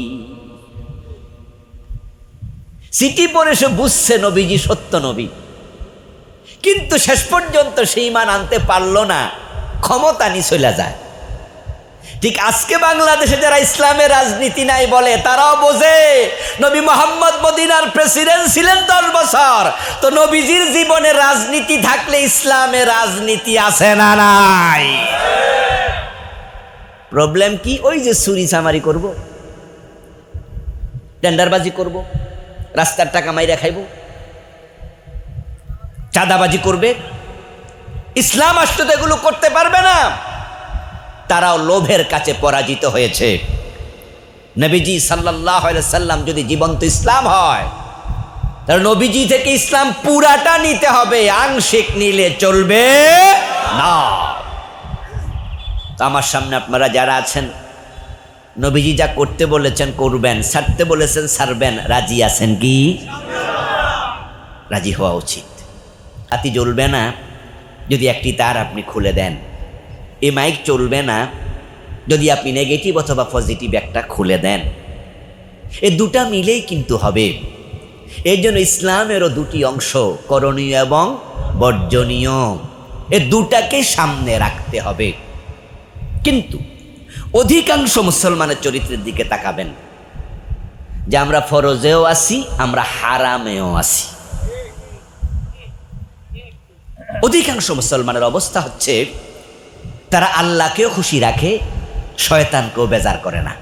চিঠি পড়ে সে বুঝছে নবীজি সত্য নবী, কিন্তু শেষ পর্যন্ত সেই মান আনতে পারল না, ক্ষমতা নিয়ে চলে যায়। ঠিক আজকে বাংলাদেশে যারা ইসলামের রাজনীতি নাই বলে, তারাও বোঝে নবী মুহাম্মদ মদিনার প্রেসিডেন্ট ছিলেন 10 বছর, তো নবীজির জীবনে রাজনীতি থাকলে ইসলামের রাজনীতি আছে না নাই? প্রবলেম কি? ওই যে চুরি চামারি করব, টেন্ডারবাজি করব, রাস্তার টাকা মাইরা খাইব, চাঁদাবাজি করবে। ইসলাম আসলে তো এগুলো করতে পারবে না। তারাও লোভের কাছে পরাজিত হয়েছে। নবীজি সাল্লাল্লাহু আলাইহি সাল্লাম যদি জীবন্ত ইসলাম হয়, তাহলে নবীজি থেকে ইসলাম পুরাটা নিতে হবে, আংশিক নিলে চলবে না। আমার সামনে আপনারা যারা আছেন, নবীজি যা করতে বলেছেন করবেন, ছাড়তে বলেছেন ছাড়বেন, রাজি আছেন কি? রাজি হওয়া উচিত। হাতি জ্বলবে না যদি একটি তার আপনি খুলে দেন, এই মাইক চলবে না যদি আপনি নেগেটিভ অথবা পজিটিভ একটা খুলে দেন। এই দুটা মিলেই কিন্তু হবে। এর জন্য ইসলামেরও দুটি অংশ, করণীয় এবং বর্জনীয়, এই দুটাকে সামনে রাখতে হবে। কিন্তু অধিকাংশ মুসলমানের চরিত্রের দিকে তাকাবেন যে আমরা ফরজেও আছি, আমরা হারামেও আছি। অধিকাংশ মুসলমানের অবস্থা হচ্ছে তারা আল্লাহকেও খুশি রাখে, শয়তানকেও বেজার করে না।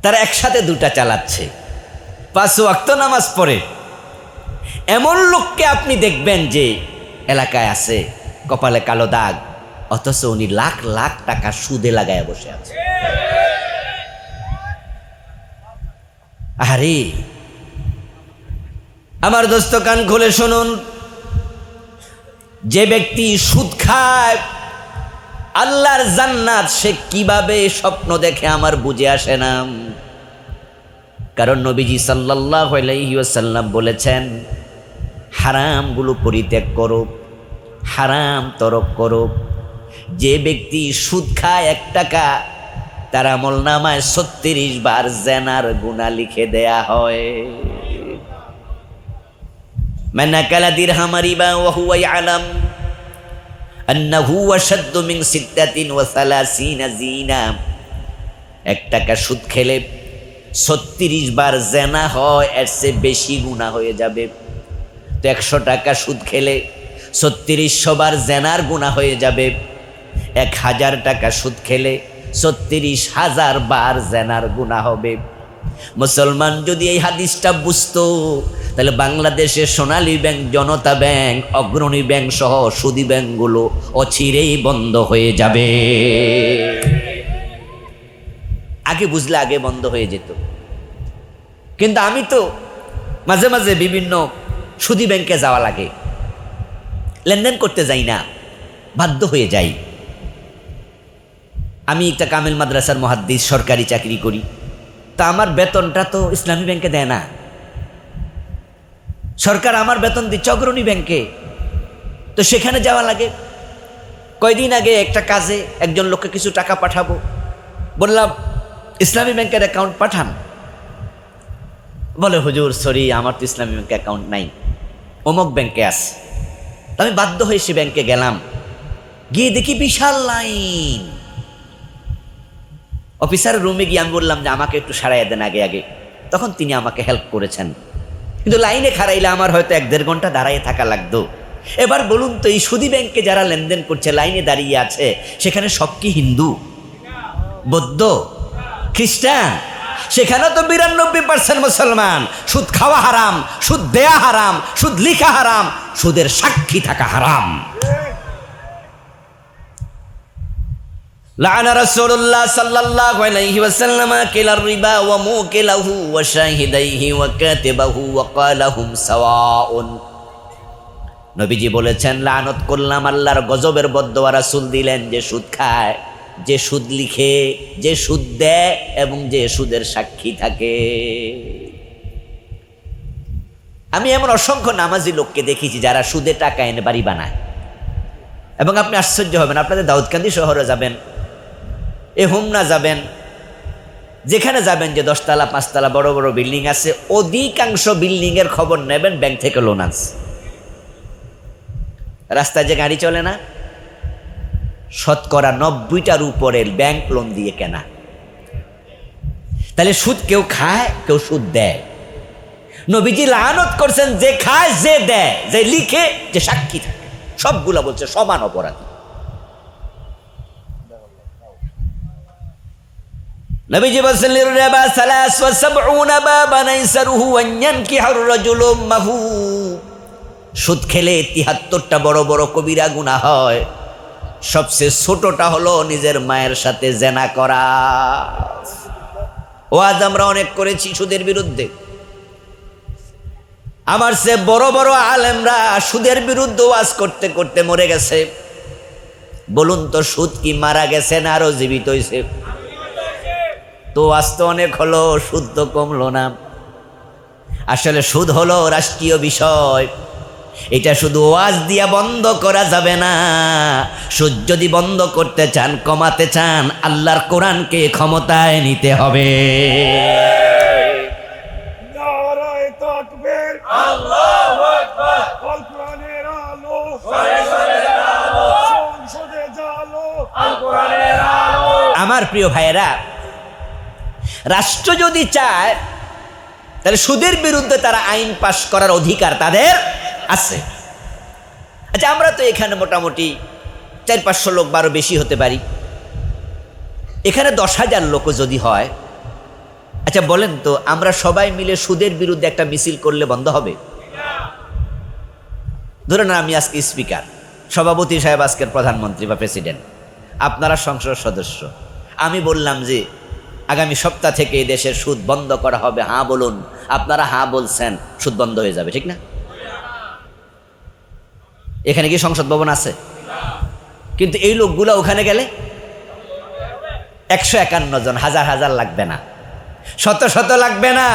তারা একসাথে দুটা চালাচ্ছে, 5 ওয়াক্ত নামাজ পড়ে। এমন লোককে আপনি দেখবেন যে এলাকায় আছে, কপালে কালো দাগ, অথচ উনি লাখ লাখ টাকা সুদে লাগায় বসে আছে। আরে আমার দোস্ত, কান খুলে শুনুন, যে ব্যক্তি সুদ খায় আল্লাহর জান্নাত সে কিভাবে স্বপ্ন দেখে আমার বুঝে আসে না। কারণ নবীজি সাল্লাল্লাহু আলাইহি ওয়াসাল্লাম বলেছেন, হারামগুলো পরিত্যাগ করো, হারাম তরক করো। যে ব্যক্তি সুদ খায় 1 টাকা, তার আমলনামায় 36 বার জেনার গুনাহ লিখে দেয়া হয়। মান আকালা দিরহাম রিবা ওয়া হুয়া ইয়ালাম আন্নাহু আশাদ্দু মিন 36 জিনা। 1 টাকা সুদ খেলে 36 বার জেনা হয়, এর চেয়ে বেশি গুনাহ হয়ে যাবে। তো 100 টাকা সুদ খেলে 3600 বার জেনার গুনাহ হয়ে যাবে। 1000 টাকা সুদ খেলে 36,000 বার জেনার গুনাহ হবে। মুসলমান যদি এই হাদিসটা বুঝতো, তাহলে বাংলাদেশের সোনালী ব্যাংক, জনতা ব্যাংক, অগ্রণী ব্যাংক সহ সুদী ব্যাংকগুলো অচিরেই বন্ধ হয়ে যাবে। আগে বুঝলে আগে বন্ধ হয়ে যেত। কিন্তু আমি তো মাঝে মাঝে বিভিন্ন সুদী ব্যাংকে যাওয়া লাগে, লেনদেন করতে যাই না, বাধ্য হয়ে যাই। আমি একটা কামিল মাদ্রাসার মুহাদ্দিস, সরকারি চাকরি করি। তা আমার বেতনটা তো ইসলামী ব্যাংকে দেয় না, সরকার আমার বেতন দিচ্ছে অগ্রণী ব্যাংকে। তো সেখানে যাওয়া লাগে। কয়দিন আগে একটা কাজে একজন লোককে কিছু টাকা পাঠাবো, বললাম ইসলামী ব্যাংকের অ্যাকাউন্ট পাঠান। বলে, হুজুর সরি, আমার তো ইসলামী ব্যাংকে অ্যাকাউন্ট নাই, অমুক ব্যাংকে আছে। আমি বাধ্য হয়ে সে ব্যাংকে গেলাম, গিয়ে দেখি বিশাল লাইন। অফিসারের রুমে গিয়ে আমি বললাম যে আমাকে একটু সারাইয়া দেন আগে আগে। তখন তিনি আমাকে হেল্প করেছেন, কিন্তু লাইনে খাড়াইলে আমার হয়তো 1-1.5 ঘন্টা দাঁড়িয়ে থাকা লাগতো। এবার বলুন তো, এই সুদী ব্যাংকে যারা লেনদেন করছে, লাইনে দাঁড়িয়ে আছে, সেখানে সব কি হিন্দু, বৌদ্ধ, খ্রিস্টান? সেখানে তো 92% মুসলমান। সুদ খাওয়া হারাম, সুদ দেয়া হারাম, সুদ লিখা হারাম, সুদের সাক্ষী থাকা হারাম। লাআনা রাসূলুল্লাহ সাল্লাল্লাহু আলাইহি ওয়াসাল্লাম আকিলার রিবা ওয়া মুকিলাহু ওয়া শাহিদাইহি ওয়া কাতিবাহু ওয়া ক্বালাহুম সাওয়াউন। নবীজি বলেছেন, লানত করলাম, আল্লাহর গজবের বদদোয়া রাসূল দিলেন যে সুদ খায়, যে সুদ লিখে, যে সুদ দেয় এবং যে সুদের সাক্ষী থাকে। আমি এমন অসংখ্য নামাজি লোককে দেখেছি যারা সুদে টাকা এনে বাড়ি বানায়। এবং আপনি আশ্চর্য হবেন, আপনাদের দাউদকান্দি শহরে যাবেন, হোমনা যাবেন, যেখানে যাবেন যে 10 তলা 5 তলা বড় বড় বিল্ডিং আছে, অধিকাংশ বিল্ডিং এর খবর নেবেন ব্যাংক থেকে লোন আছে। রাস্তায় যে গাড়ি চলে না, 90%টার উপরের ব্যাংক লোন দিয়ে কেনা। তাহলে সুদ কেউ খায়, কেউ সুদ দেয়। নবীজি লানত করছেন যে খায়, যে দেয়, যে লিখে, যে সাক্ষী থাকে, সবগুলা বলছে সমান অপরাধী। নবীজি বলেছেন, লিররিবা 73 বাবান আইসারুহু আন ইয়ানকিহার রাজুলু মাহু। সুদ খেলে 73টা বড় বড় কবিরা গুনাহ হয়। সবচেয়ে ছোটটা হলো নিজের মায়ের সাথে জেনা করা। ওয়াজ আমরা অনেক করেছি সুদের বিরুদ্ধে। আমার সে বড় বড় আলেমরা সুদের বিরুদ্ধে ওয়াজ করতে করতে মরে গেছে। বলুন তো, সুদ কি মারা গেছে না আরো জীবিত হয়েছে? তো ওয়াজ তো অনেক হলো, সুদ তো কমলো না। আসলে সুদ হলো রাষ্ট্রীয় বিষয়, এটা শুধু ওয়াজ দিয়া বন্ধ করা যাবে না। সুদ যদি বন্ধ করতে চান, কমাতে চান, আল্লাহর কোরআনকে ক্ষমতায় নিতে হবে। নারায়ে তাকবীর, আল্লাহু আকবার, আল কোরআনের আলো, সংসদে জালো, আল কোরআনের আলো। আমার প্রিয় ভাইয়েরা, রাষ্ট্র যদি চায় তাহলে সুদের বিরুদ্ধে তারা আইন পাশ করার অধিকার তাদের আছে। আচ্ছা, আমরা তো এখানে মোটামুটি 400-500 লোক বা আরো বেশি হতে পারি, এখানে 10,000 লোক যদি হয়, আচ্ছা বলেন তো আমরা সবাই মিলে সুদের বিরুদ্ধে একটা মিছিল করলে বন্ধ হবে? ধরে না আমি আজকে স্পিকার, সভাপতি সাহেব আজকের প্রধানমন্ত্রী বা প্রেসিডেন্ট, আপনারা সংসদ সদস্য, আমি বললাম যে আগামী সপ্তাহ থেকে এই দেশের সুদ বন্ধ করা হবে, হ্যাঁ বলুন, আপনারা হ্যাঁ বলছেন, সুদ বন্ধ হয়ে যাবে, ঠিক না? এখানে কি সংসদ ভবন আছে? কিন্তু এই লোকগুলো ওখানে গেলে 151 জন, হাজার হাজার লাগবে না, শত শত লাগবে না,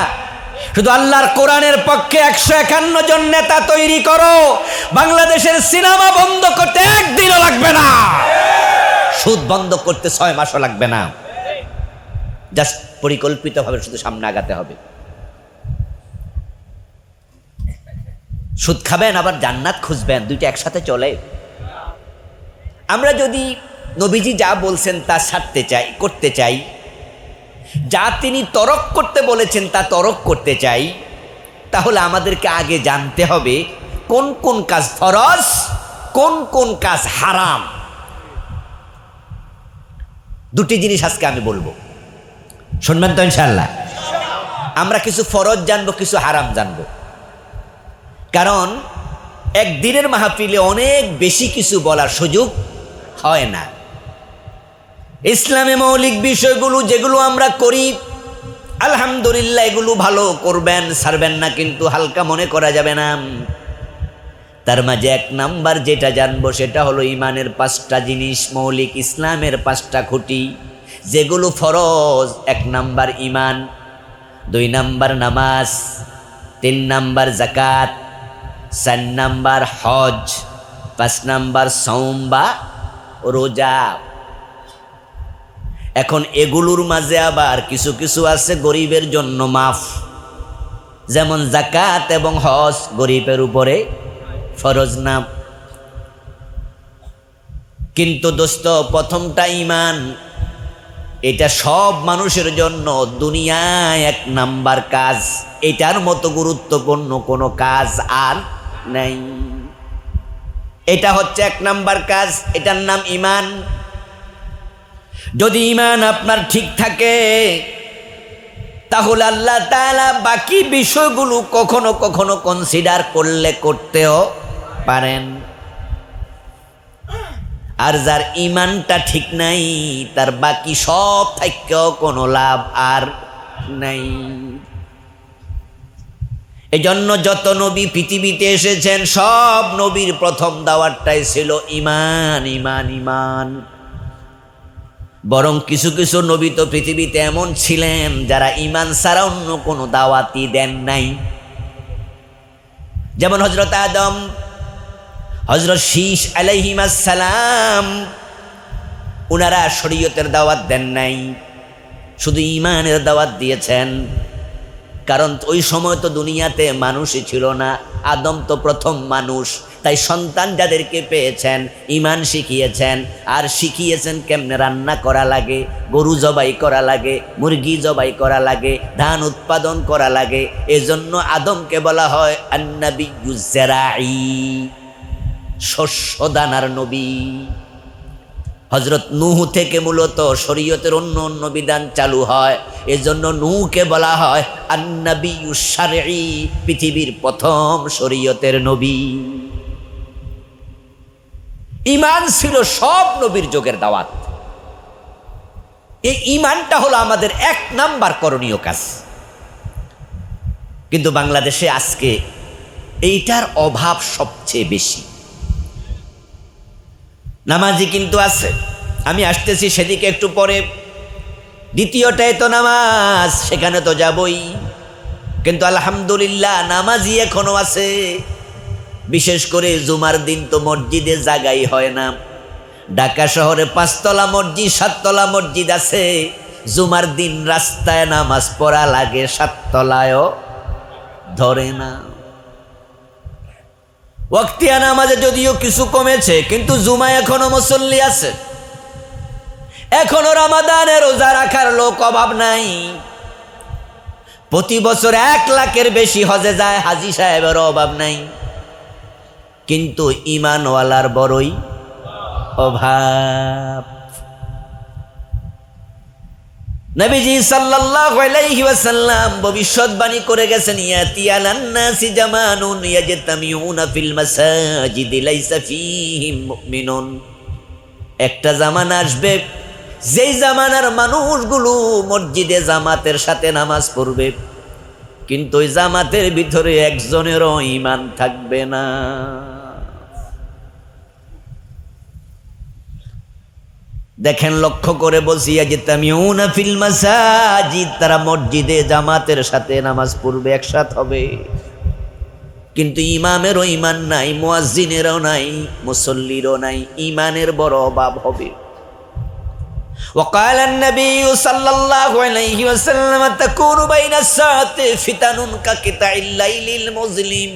শুধু আল্লাহর কোরআনের পক্ষে 151 জন নেতা তৈরি করো, বাংলাদেশের সিনেমা বন্ধ করতে একদিনও লাগবে না, সুদ বন্ধ করতে 6 মাসও লাগবে না, জাস্ট পরিকল্পিতভাবে শুধু সামনে আগাতে হবে। সুদ খাবেন আবার জান্নাত খুঁজবেন, দুইটা একসাথে চলে। আমরা যদি নবীজি যা বলছেন তা ছাড়তে চাই, করতে চাই, যা তিনি তরক করতে বলেছেন তা তরক করতে চাই, তাহলে আমাদেরকে আগে জানতে হবে কোন কোন কাজ ফরজ, কোন কোন কাজ হারাম। দুটি জিনিস আজকে আমি বলবো, শুনবেন তো ইনশাআল্লাহ? আমরা কিছু ফরজ জানবো, কিছু হারাম জানবো, কারণ একদিনের মাহফিলে অনেক বেশি কিছু বলার সুযোগ হয় না। ইসলামে মৌলিক বিষয়গুলো যেগুলো আমরা করি, আলহামদুলিল্লাহ, এগুলো ভালো করবেন, ছাড়বেন না, কিন্তু হালকা মনে করা যাবে না। তার মাঝে 1 নাম্বার যেটা জানবো সেটা হলো ইমানের 5টা জিনিস, মৌলিক ইসলামের 5টা খুঁটি, যেগুলো ফরজ। 1 নাম্বার ইমান, 2 নাম্বার নামাজ, 3 নাম্বার যাকাত, 4 নাম্বার হজ, 5 নাম্বার সওম বা রোজা। এখন এগুলোর মাঝে আবার কিছু কিছু আছে গরিবের জন্য মাফ, যেমন যাকাত এবং হজ গরিবের উপরে ফরজ না। কিন্তু দোস্ত, প্রথমটা ইমান, এটা সব মানুষের জন্য দুনিয়ায় 1 নাম্বার কাজ, এটার মতো গুরুত্বপূর্ণ কোনো কাজ আর নাই। এটা হচ্ছে 1 নাম্বার কাজ, এটার নাম ইমান। যদি ইমান আপনার ঠিক থাকে, তাহলে আল্লাহ তাআলা বাকি বিষয়গুলো কখনো কখনো কনসিডার করলে করতেও পারেন। আর যার ইমানটা ঠিক নাই, তার বাকি সব থাকেও কোনো লাভ আর নাই। এজন্য যত নবী পৃথিবীতে এসেছেন, সব নবীর প্রথম দাওয়াতটাই ছিল ইমান, ইমান, ইমান। বরং কিছু কিছু নবী তো পৃথিবীতে এমন ছিলেন যারা ইমান ছাড়া অন্য কোনো দাওয়াতই দেন নাই। যেমন হযরত আদম, হযরত শীস আলাইহিস সালাম, ওনারা শরীয়তের দাওয়াত দেন নাই, শুধু ইমানের দাওয়াত দিয়েছেন। কারণ ওই সময় তো দুনিয়াতে মানুষই ছিল না, আদম তো প্রথম মানুষ, তাই সন্তান যাদেরকে পেয়েছেন ইমান শিখিয়েছেন, আর শিখিয়েছেন কেমনে রান্না করা লাগে, গরু জবাই করা লাগে, মুরগি জবাই করা লাগে, ধান উৎপাদন করা লাগে। এজন্য আদমকে বলা হয় আন-নাবিয়্যুজ যারাঈ, শস্য দানার নবী। হযরত নূহ থেকে মূলত শরীয়তের অন্য অন্য বিধান চালু হয়, এজন্য নূহকে বলা হয় আন-নাবিয়্যুশ শারঈ, পৃথিবীর প্রথম শরীয়তের নবী। ঈমান ছিল সব নবীর যুগের দাওয়াত। এই ঈমানটা হলো আমাদের 1 নাম্বার করণীয় কাজ। কিন্তু বাংলাদেশে আজকে এইটার অভাব সবচেয়ে বেশি। নামাজি কিন্তু আছে, আমি আসতেছি সেদিকে একটু পরে। দ্বিতীয়টাই তো নামাজ, সেখানে তো যাবই, কিন্তু আলহামদুলিল্লাহ নামাজি এখনো আছে। বিশেষ করে জুমার দিন তো মসজিদে জায়গাই হয় না। ঢাকা শহরে 5 তলা মসজিদ, 7 তলা মসজিদ আছে, জুমার দিন রাস্তায় নামাজ পড়া লাগে, 7 তলায়ও ধরে না। ওয়াক্তিয়া নামাজে যদিও কিছু কমেছে, কিন্তু জুমা এখনো মুসল্লি আছে, এখনো রমাদানে রোজা রাখার লোক অভাব নাই। প্রতি বছর 1 লাখের বেশি হজে যায়, হাজী সাহেবের অভাব নাই। কিন্তু ঈমানওয়ালার বড়ই অভাব। নবীজি সাল্লাল্লাহু আলাইহি ওয়াসাল্লাম ভবিষ্যৎবাণী করে গেছেন, ইয়াতি আলান নাসি জামানুন ইয়াজতামিউনা ফিল মাসাজিদি লাইসা ফীহিম মুমিনুন। একটা জামানা আসবে, যেই জামানার মানুষগুলো মসজিদে জামাতের সাথে নামাজ পড়বে, কিন্তু ওই জামাতের ভিতরে একজনেরও ঈমান থাকবে না। দেখেন, লক্ষ্য করে বলছি, ইয়াজতামিউনা ফিল মাসাজিদ, তারা মসজিদে জামাতের সাথে নামাজ পড়বে, একসাথে হবে, কিন্তু ইমামেরও ঈমান নাই, মুয়াজ্জিনেরও নাই, মুসল্লিরও নাই, ঈমানের বড় অভাব হবে। وقال النبي صلى الله عليه وسلم تكون بين الساعة فتن كقطع الليل المظلم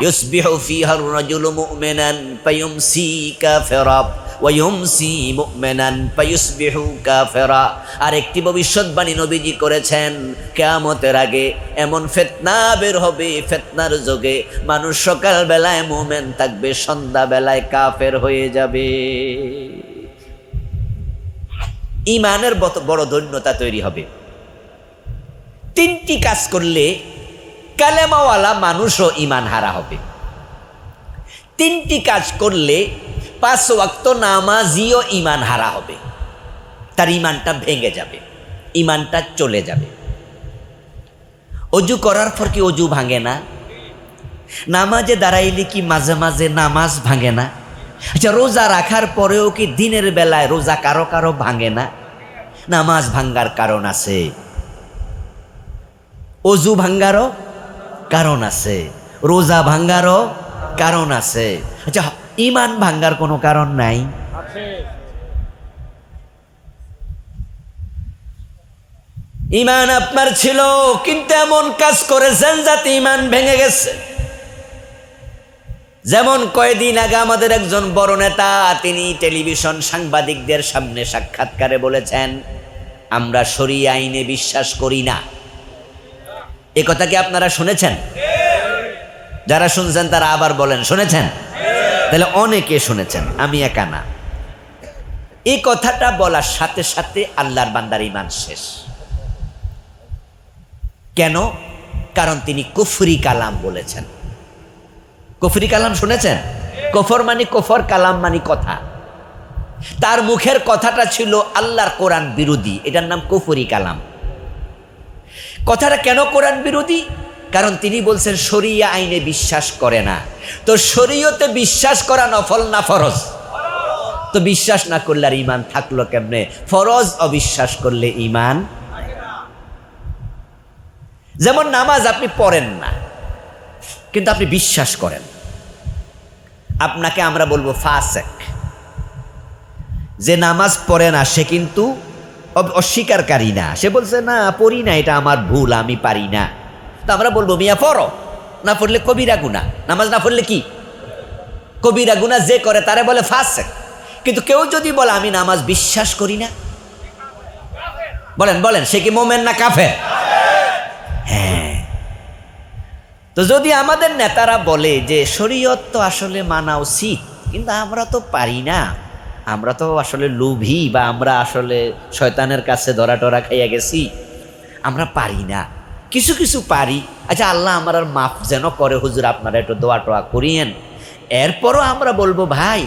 يصبح فيها الرجل مؤمنا فيمسي كافرا ويمسي مؤمنا فيصبح كافرا। আর একটি ভবিষ্যৎবাণী নবীজি করেছেন, কিয়ামতের আগে এমন ফিতনা বের হবে, ফিতনার যোগে মানুষ সকাল বেলায় মুমিন থাকবে, সন্ধ্যা বেলায় কাফের হয়ে যাবে। ঈমানের বড় ধন্যতা তৈরি হবে। তিনটি কাজ করলে কালেমাওয়ালা মানুষও ঈমান হারা হবে। তিনটি কাজ করলে 5 ওয়াক্ত নামাজিও ঈমান হারা হবে, তার ঈমানটা ভেঙে যাবে, ঈমানটা চলে যাবে। অজু করার পর কি অজু ভাঙে না? নামাজে দাঁড়াইলে কি মাঝে মাঝে নামাজ ভাঙে না? আচ্ছা, রোজা রাখার পরেও কি দিনের বেলায় রোজা কারো কারো ভাঙে না? নামাজ ভাঙ্গার কারণ আছে, অজু ভাঙ্গারও কারণ আছে, রোজা ভাঙ্গারও কারণ আছে। আচ্ছা, ঈমান ভাঙ্গার কোনো কারণ নাই? ঈমান আপনার ছিল, কিন্তু এমন কাজ করেছেন যাতে ঈমান ভেঙে গেছে। যেমন কয়েকদিন আগে আমাদের একজন বড় নেতা, তিনি টেলিভিশন সাংবাদিকদের সামনে সাক্ষাৎকারে বলেছেন, আমরা শরিয়া আইনে বিশ্বাস করি না। এ কথা কি আপনারা শুনেছেন? যারা শুনছেন তারা আবার বলেন, শুনেছেন? তাহলে অনেকে শুনেছেন, আমি একা না। এই কথাটা বলার সাথে সাথে আল্লাহর বান্দার ঈমান শেষ। কেন? কারণ তিনি কুফরি কালাম বলেছেন। কুফরি কালাম শুনেছেন? কুফর মানে কুফর, কালাম মানে কথা। তার মুখের কথাটা ছিল আল্লাহর কোরআন বিরোধী, এটার নাম কুফরি কালাম। কথাটা কেন কোরআন বিরোধী? কারণ তিনি বলছেন শরিয়া আইনে বিশ্বাস করে না। তো শরীয়তে বিশ্বাস করা নফল না ফরজ? তো বিশ্বাস না করলে আর ঈমান থাকলো কেমনে? ফরজ অবিশ্বাস করলে ঈমান। যেমন নামাজ আপনি পড়েন না, কিন্তু আপনি বিশ্বাস করেন, আপনাকে আমরা বলবো ফাসেক। যে নামাজ পড়ে না সে কিন্তু অস্বীকারী না, সে বলছে না পড়ি না, এটা আমার ভুল, আমি পারি না। তো আমরা বলবো মিয়া পড়ো, না পড়লে কবিরা গুনাহ। নামাজ না পড়লে কি কবিরা গুনাহ? যে করে তারে বলে ফাসেক। কিন্তু কেউ যদি বলে আমি নামাজ বিশ্বাস করি না, বলেন বলেন সে কি মোমেন না কাফের? হ্যাঁ। তো যদি আমাদের নেতারা বলে যে শরীয়ত তো আসলে মানা উচিত, কিন্তু আমরা তো পারি না, আমরা তো আসলে লোভী, বা আমরা আসলে শয়তানের কাছে ধরা টরা খাইয়া গেছি, আমরা পারি না, কিছু কিছু পারি। আচ্ছা, আল্লাহ আমার আর মাফ যেন করে, হুজুর আপনারা একটু দোয়া টোয়া করিয়েন। এরপরও আমরা বলবো ভাই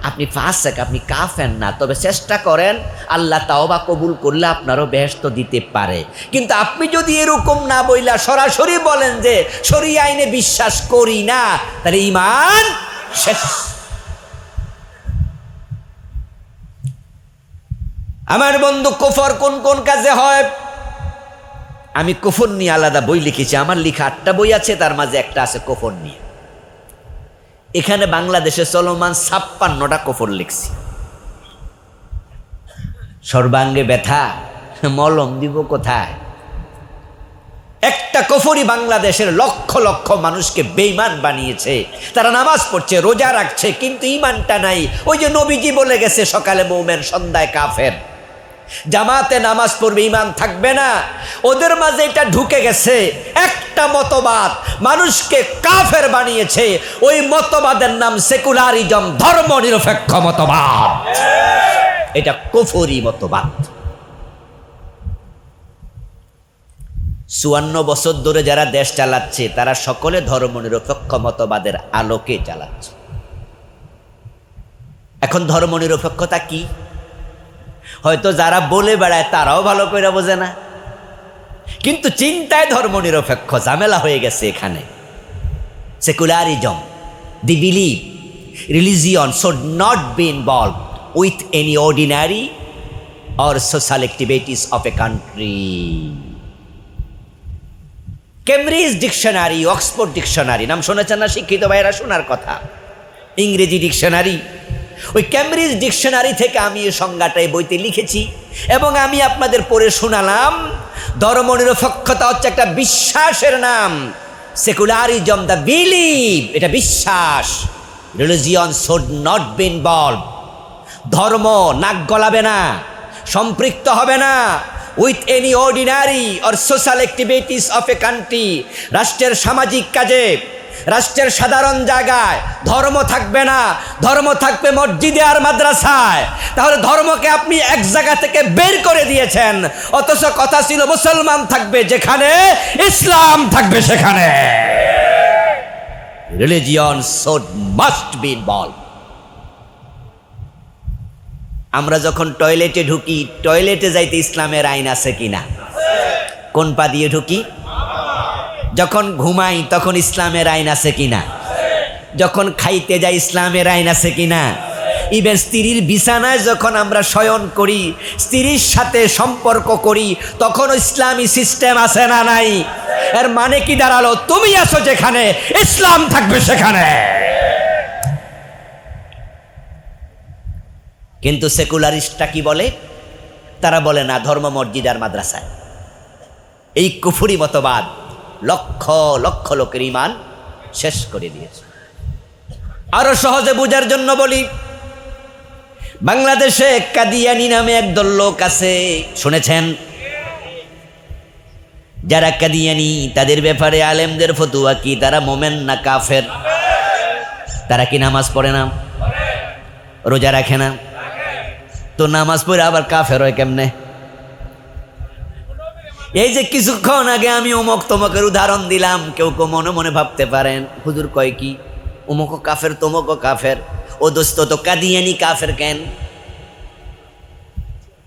আপনি ফাসেক, আপনি কাফের না, তবে চেষ্টা করেন, আল্লাহ তাওবা কবুল করলে আপনারও বেহেশত দিতে পারে। কিন্তু আপনি যদি এরকম না বইলা সরাসরি বলেন যে শরিয়া আইনে বিশ্বাস করি না, তাহলে ঈমান শেষ। আমার বন্ধু, কুফর কোন কোন কাজে হয়? আমি কুফর নিয়ে আলাদা বই লিখেছি, আমার লেখা 8টা বই আছে, তার মাঝে একটা আছে কুফর নিয়ে। এখানে বাংলাদেশে চলমান 56টা কুফর লিখছি। সর্বাঙ্গে ব্যথা, মলম দিব কোথায়? একটা কুফরই বাংলাদেশের লক্ষ লক্ষ মানুষকে বেঈমান বানিয়েছে। তারা নামাজ পড়ছে, রোজা রাখছে, কিন্তু ঈমানটা নাই। ওই যে নবীজি বলে গেছে, সকালে মুমিন সন্ধ্যায় কাফের। জামাতে নামাজ পড়বে, ঈমান থাকবে না। ওদের মাঝে এটা ঢুকে গেছে। একটা একটা মতবাদ মানুষকে কাফের বানিয়েছে, ওই মতবাদের নাম সেকুলারিজম, ধর্ম নিরপেক্ষ মতবাদ। এটা কুফরি মতবাদ। 54 বছর ধরে যারা দেশ চালাচ্ছে তারা সকলে ধর্ম নিরপেক্ষ মতবাদের আলোকে চালাচ্ছে। এখন ধর্ম নিরপেক্ষতা কি হয়তো যারা বলে বেড়ায় তারাও ভালো করে বোঝে না, কিন্তু চিন্তায় ধর্ম নিরপেক্ষ, ঝামেলা হয়ে গেছে এখানে। Secularism, the believe religion should not be involved with any ordinary or social activities of a country. Cambridge dictionary, Oxford dictionary নাম শুনেছেন না শিক্ষিত ভাইয়েরা? শোনার কথা। ইংরেজি ডিকশনারি, ওই কেমব্রিজ ডিকশনারি থেকে আমি এই সংজ্ঞাটা এই বইতে লিখেছি এবং আমি আপনাদের পড়ে শোনালাম। ধর্ম নিরপেক্ষতা হচ্ছে একটা বিশ্বাসের নাম। সেকুলারিজম, দ্য বিলিভ, এটা বিশ্বাস। Religion should not be involve, ধর্ম নাক গলাবে না, সম্পৃক্ত হবে না with any ordinary or social activities of a country. রাষ্ট্রের সামাজিক কাজে, রাষ্ট্রের সাধারণ জায়গায় ধর্ম থাকবে না, ধর্ম থাকবে মসজিদে আর মাদ্রাসায়। তাহলে ধর্মকে আপনি এক জায়গা থেকে বের করে দিয়েছেন, অথচ কথা ছিল মুসলমান থাকবে যেখানে, ইসলাম থাকবে সেখানে। Religion should must be involve. আমরা যখন টয়লেটে ঢুকি, টয়লেটে যাইতে ইসলামের আইন আছে কিনা? কোন পা দিয়ে ঢুকি? যখন ঘুমাই তখন ইসলামের আইন আছে কিনা? যখন খাইতে যাই ইসলামের আইন আছে কিনা? ইভেন স্ত্রীর বিছানায় যখন আমরা শয়ন করি, স্ত্রীর সাথে সম্পর্ক করি, তখন ইসলামী সিস্টেম আছে না নাই? এর মানে কি দাঁড়ালো? তুমি আছো যেখানে, ইসলাম থাকবে সেখানে। কিন্তু সেকুলারিস্টটা কি বলে? তারা বলে না, ধর্ম মসজিদ আর মাদ্রাসায়। এই কুফরি মতবাদ লক্ষ লক্ষ লোকের ঈমান শেষ করে দিয়েছে। আরো সহজে বোঝার জন্য বলি, বাংলাদেশে কাদিয়ানি নামে একদল লোক আছে, শুনেছেন? যারা কাদিয়ানি তাদের ব্যাপারে আলেমদের ফতোয়া কি? তারা মোমেন না কাফের? তারা কি নামাজ পড়ে না, রোজা রাখে না? তো নামাজ পড়ে আবার কাফের হয় কেমনে? এই যে কিছুক্ষণ আগে আমি অমুক তমকের উদাহরণ দিলাম, কেউ কেউ মনে মনে ভাবতে পারেন হুজুর কয় কি, অমুক কাফের তমুক কাফের। ও দোস্ত, তো কাদিয়ানি কাফের কেন?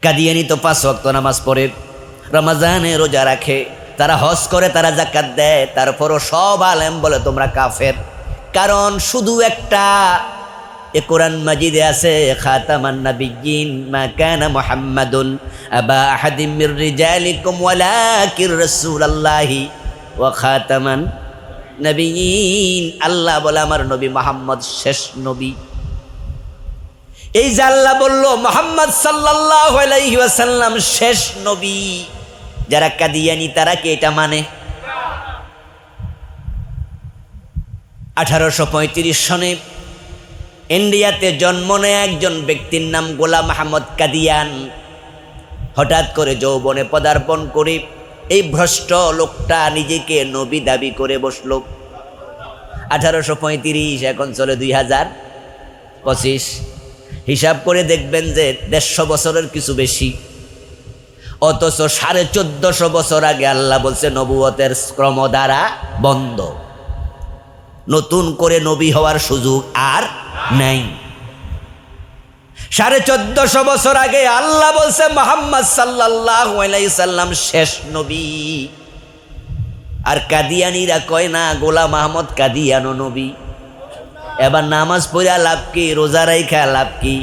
কাদিয়ানি তো 5 ওয়াক্ত নামাজ পড়ে, রমজানে রোজা রাখে, তারা হজ করে, তারা যাকাত দেয়, তারপরও সব আলেম বলে তোমরা কাফের। কারণ শুধু একটা, এ কোরআন মাজিদে আছে, খাতামান নাবিয়্যিন মা কানা মুহাম্মাদুন আবা আহাদিম মির রিজালিকুম ওয়ালাকির রাসূলুল্লাহি ওয়া খাতামান নাবিয়্যিন। আল্লাহ বলে আমার নবী মুহাম্মদ শেষ নবী। এই যে আল্লাহ বলল মুহাম্মদ সাল্লাল্লাহু আলাইহি ওয়াসাল্লাম শেষ নবী, যারা কাদিয়ানি তারা কি এটা মানে? 1835 সনে ইন্ডিয়াতে জন্ম নেয় একজন ব্যক্তির নাম গোলাম আহমদ কাদিয়ান। হঠাৎ করে যৌবনে পদার্পণ করে এই ভ্রষ্ট লোকটা নিজেকে নবী দাবি করে বসল। 1835, এখন চলে 2025। হিসাব করে দেখবেন যে 150 বছরের কিছু বেশি। অথচ 1450 বছর আগে আল্লাহ বলছে নবুয়তের ক্রমধারা বন্ধ, নতুন করে নবী হওয়ার সুযোগ আর নাই। 1450 বছর আগে আল্লাহ বলছে মুহাম্মদ সাল্লাল্লাহু আলাইহি সাল্লাম শেষ নবী। আর কাদিয়ানিরা কয় না গোলাম আহমদ কাদিয়ানো নবী। এবার নামাজ পড়া লাভ কি, রোজা রাইখা লাভ কি?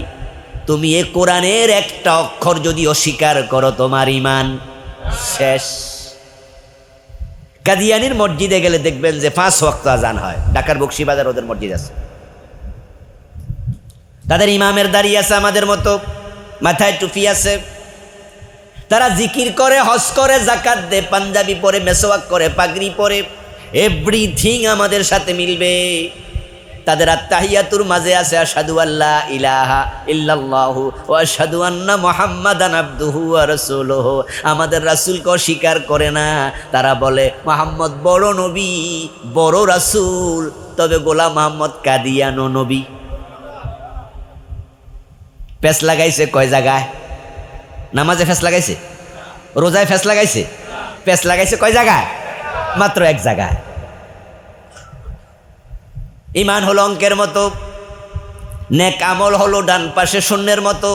তুমি এ কোরআনের একটা অক্ষর যদি অস্বীকার করো তোমার ঈমান শেষ। কাদিয়ানির মসজিদে গেলে দেখবেন যে 5 ওয়াক্ত আজান হয়। ঢাকার বকশীবাজার ওদের মসজিদ আছে, তাদের ইমামের দাড়ি আছে আমাদের মতো, মাথায় টুপি আছে, তারা জিকির করে, হজ করে, যাকাত দেয়, পাঞ্জাবি পরে, মেসওয়াক করে, পাগড়ি পরে, এভরিথিং আমাদের সাথে মিলবে। তাদের আত্তাহিয়াতুর মাঝে আছে আশহাদু আল্লা ইলাহা ইল্লাল্লাহু ওয়া আশহাদু আন্না মুহাম্মাদান আবদুহু ওয়া রাসূলুহু। আমাদের রাসূলকে অস্বীকার করে না, তারা বলে মুহাম্মদ বড় নবী, বড় রাসূল, তবে গোলাম মুহাম্মদ কাদিয়ানো নবী। ফেস লাগাইছে কয় জায়গায়? নামাজে ফেস লাগাইছে, রোজায় ফেস লাগাইছে, ফেস লাগাইছে কয় জায়গায়? মাত্র এক জায়গায়। ঈমান হলো অঙ্কের মতো, নেক আমল হলো ডান পাশে শূন্যের মতো।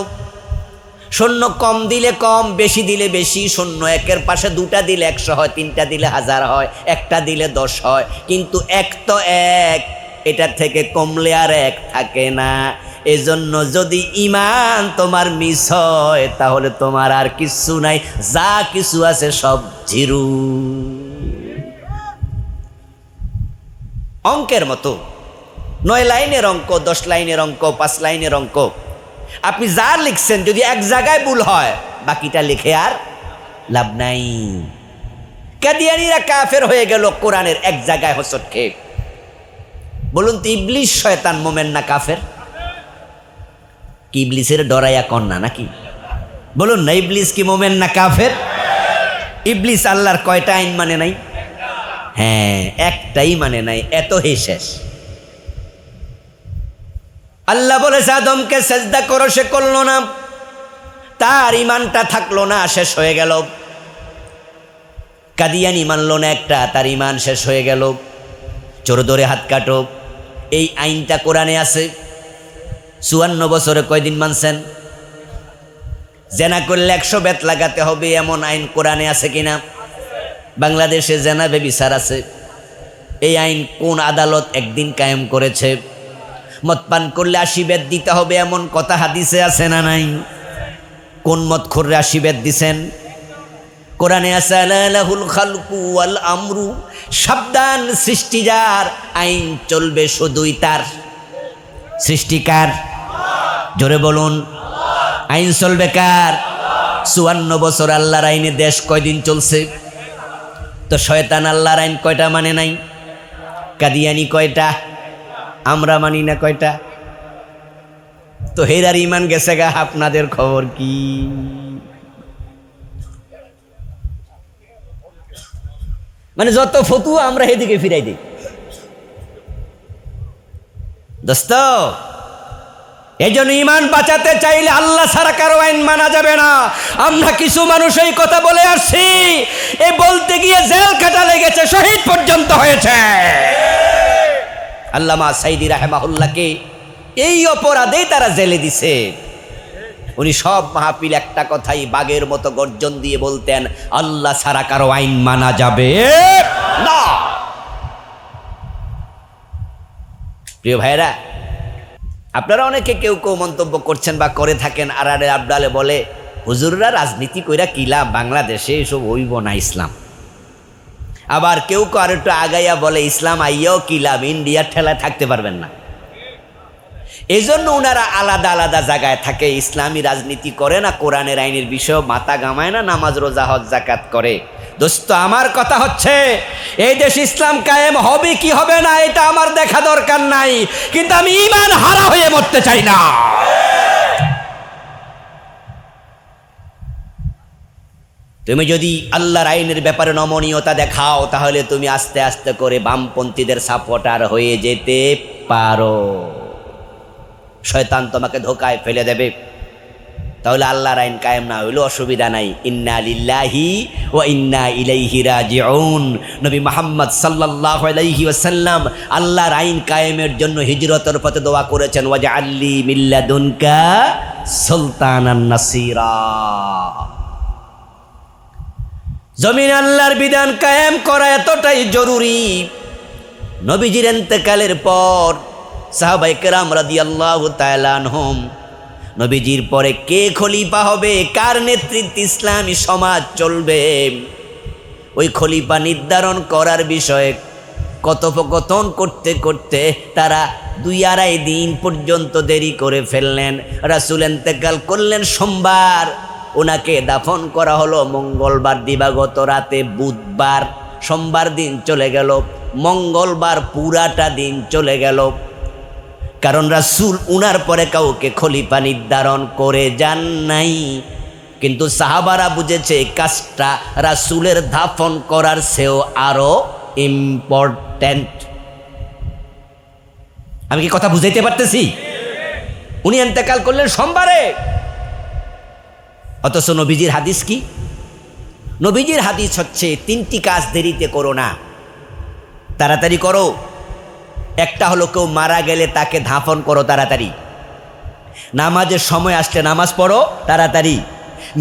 শূন্য কম দিলে কম, বেশি দিলে বেশি। শূন্য একের পাশে দুটা দিলে 100 হয়, তিনটা দিলে 1000 হয়, একটা দিলে 10 হয়। কিন্তু এক তো এক, এটার থেকে কমলে আর এক থাকে না। এজন্য যদি ঈমান তোমার মিস হয় তাহলে তোমার আর কিছু নাই, যা কিছু আছে সব জিরো। অঙ্কের মতো 9 লাইনের অঙ্ক, 10 লাইনের অঙ্ক, 5 লাইনের অঙ্ক, আপনি যা লিখছেন যদি এক জায়গায় ভুল হয় বাকিটা লিখে আর লাভ নাই। কাদিয়ানীরা কাফের হয়ে গেল কোরআনের এক জায়গায় হোঁচট খেয়ে। বলুন তো ইবলিস শয়তান মোমেন না কাফের? কি ইবলিসের ডরাইয়া কন্যা নাকি? বলুন না, ইবলিস কি মোমেন না কাফের? ইবলিস আল্লাহর কয়টা আইন মানে নাই? হ্যাঁ, একটাই মানে নাই, এত হে শেষ। আল্লাহ বলেছে আদমকে সেজদা করো, সে করলো না, তার ইমানটা থাকলো না, শেষ হয়ে গেল। কাদিয়ানি মানলো না একটা, তার ইমান শেষ হয়ে গেল। চোর ধরে হাত কাটো, এই আইনটা কোরআনে আছে। 54 বছরে কয়দিন মানছেন? জেনা করলে 100 বেত লাগাতে হবে, এমন আইন কোরআনে আছে কিনা? বাংলাদেশে জেনা বেবিচার আছে, এই আইন কোন আদালত একদিন কায়েম করেছে? মদ পান করলে 80 বেত দিতে হবে, এমন কথা হাদিসে আছে না নাই? কোন মদ খোররে 80 বেত দিছেন? কোরআনে আছে আলাহুল খালকু ওয়াল আমরু, সাবধান, সৃষ্টি যার, আইন চলবে শুধুই তার। সৃষ্টিকার? জোরে বলুন, আইন চলবে কার? 54 বছর আল্লাহর আইনে দেশ কয়দিন চলছে? তো শয়তান আল্লাহর আইন কয়টা মানে নাই? কাদিয়ানি কয়টা? আমরা মানি না কয়টা? তো হেরার ইমান গেছে গা, আপনাদের খবর কি? মানে যত ফতুয়া আমরা এদিকে ফিরাই দিই। দোস্ত, এই জন্য ইমান বাঁচাতে চাইলে আল্লাহ ছাড়া কারো আইন মানা যাবে না। আমরা কিছু মানুষ এই কথা বলে আসছি, এ বলতে গিয়ে জেল কাটা লেগেছে, শহীদ পর্যন্ত হয়েছে। আল্লামা সাইদি রাহেমাহুল্লাহকে এই অপরাধেই তারা জেলে দিছে। উনি সব মাহফিল একটা কথাই বাঘের মতো গর্জন দিয়ে বলতেন, আল্লাহ ছাড়া কারো আইন মানা যাবে না। প্রিয় ভাইরা, আপনারা অনেকে কেউ কেউ মন্তব্য করছেন বা করে থাকেন, আড়ালে আবডালে বলে হুজুররা রাজনীতি কইরা কি লাভ, বাংলাদেশে এসব হইব না ইসলাম। আবার কেউ কেউ আর একটু আগাইয়া বলে ইসলাম আইয়াও কি লাভ, ইন্ডিয়ার ঠেলায় থাকতে পারবেন না। এই জন্য ওনারা আলাদা আলাদা জায়গায় থাকে, ইসলামী রাজনীতি করে না, কোরআনের আইনের বিষয়ে মাথা গামায় না, নামাজ রোজা হজ জাকাত করে। দোস্ত, আমার কথা হচ্ছে এই দেশ ইসলাম কায়েম হবে কি হবে না এটা আমার দেখা দরকার নাই, কিন্তু আমি ঈমান হারা হয়ে মরতে চাই না। তুমি যদি আল্লাহর আইনের ব্যাপারে নমনীয়তা দেখাও তাহলে তুমি আস্তে আস্তে করে বামপন্থীদের সাপোর্টার হয়ে যেতে পারো। শয়তান তোমাকে ধোকায় ফেলে দেবে। তাহলে আল্লাহর আইন কায়েম না হইলেও অসুবিধা নাই। ইন্না লিল্লাহি ওয়া ইন্না ইলাইহি রাজিউন। নবী মুহাম্মদ সাল্লাল্লাহু আলাইহি ওয়াসাল্লাম আল্লাহর আইন কায়েমের জন্য হিজরতের পথে দোয়া করেছেন, ওয়াজআললি মিল্লাদুনকা সুলতানান নাসীরা। জমিন আল্লাহর বিধান কায়েম করা এতটাই জরুরি, নবীজির ইন্তেকালের পর সাহাবায়ে কেরাম রাদিয়াল্লাহু তাআলা আনহুম নবীজির পরে কে খলিফা হবে, কার নেতৃত্বে ইসলামী সমাজ চলবে, ওই খলিফা নির্ধারণ করার বিষয়ে কথোপকথন করতে করতে তারা 2-2.5 দিন পর্যন্ত দেরি করে ফেললেন। রাসূল ইন্তেকাল করলেন সোমবার, ওনাকে দাফন করা হলো মঙ্গলবার দিবাগত রাতে। বুধবার সোমবার দিন চলে গেল, মঙ্গলবার পুরাটা দিন চলে গেল। কারণ রাসূল উনার পরে কাউকে খলিফা নির্ধারণ করে যান নাই। কিন্তু সাহাবারা বুঝেছে কাজটা রাসূলের দাফন করার চেয়েও আরো ইম্পর্টেন্ট। আমি কি কথা বুঝাইতে পারতেছি? উনি ইন্তেকাল করলেন সোমবারে, অথচ নবীজির হাদিস কি? নবীজির হাদিস হচ্ছে 3টি কাজ দেরিতে করো না, তাড়াতাড়ি করো। একটা হলো কেউ মারা গেলে তাকে দাফন করো তাড়াতাড়ি, নামাজের সময় আসলে নামাজ পড়ো তাড়াতাড়ি,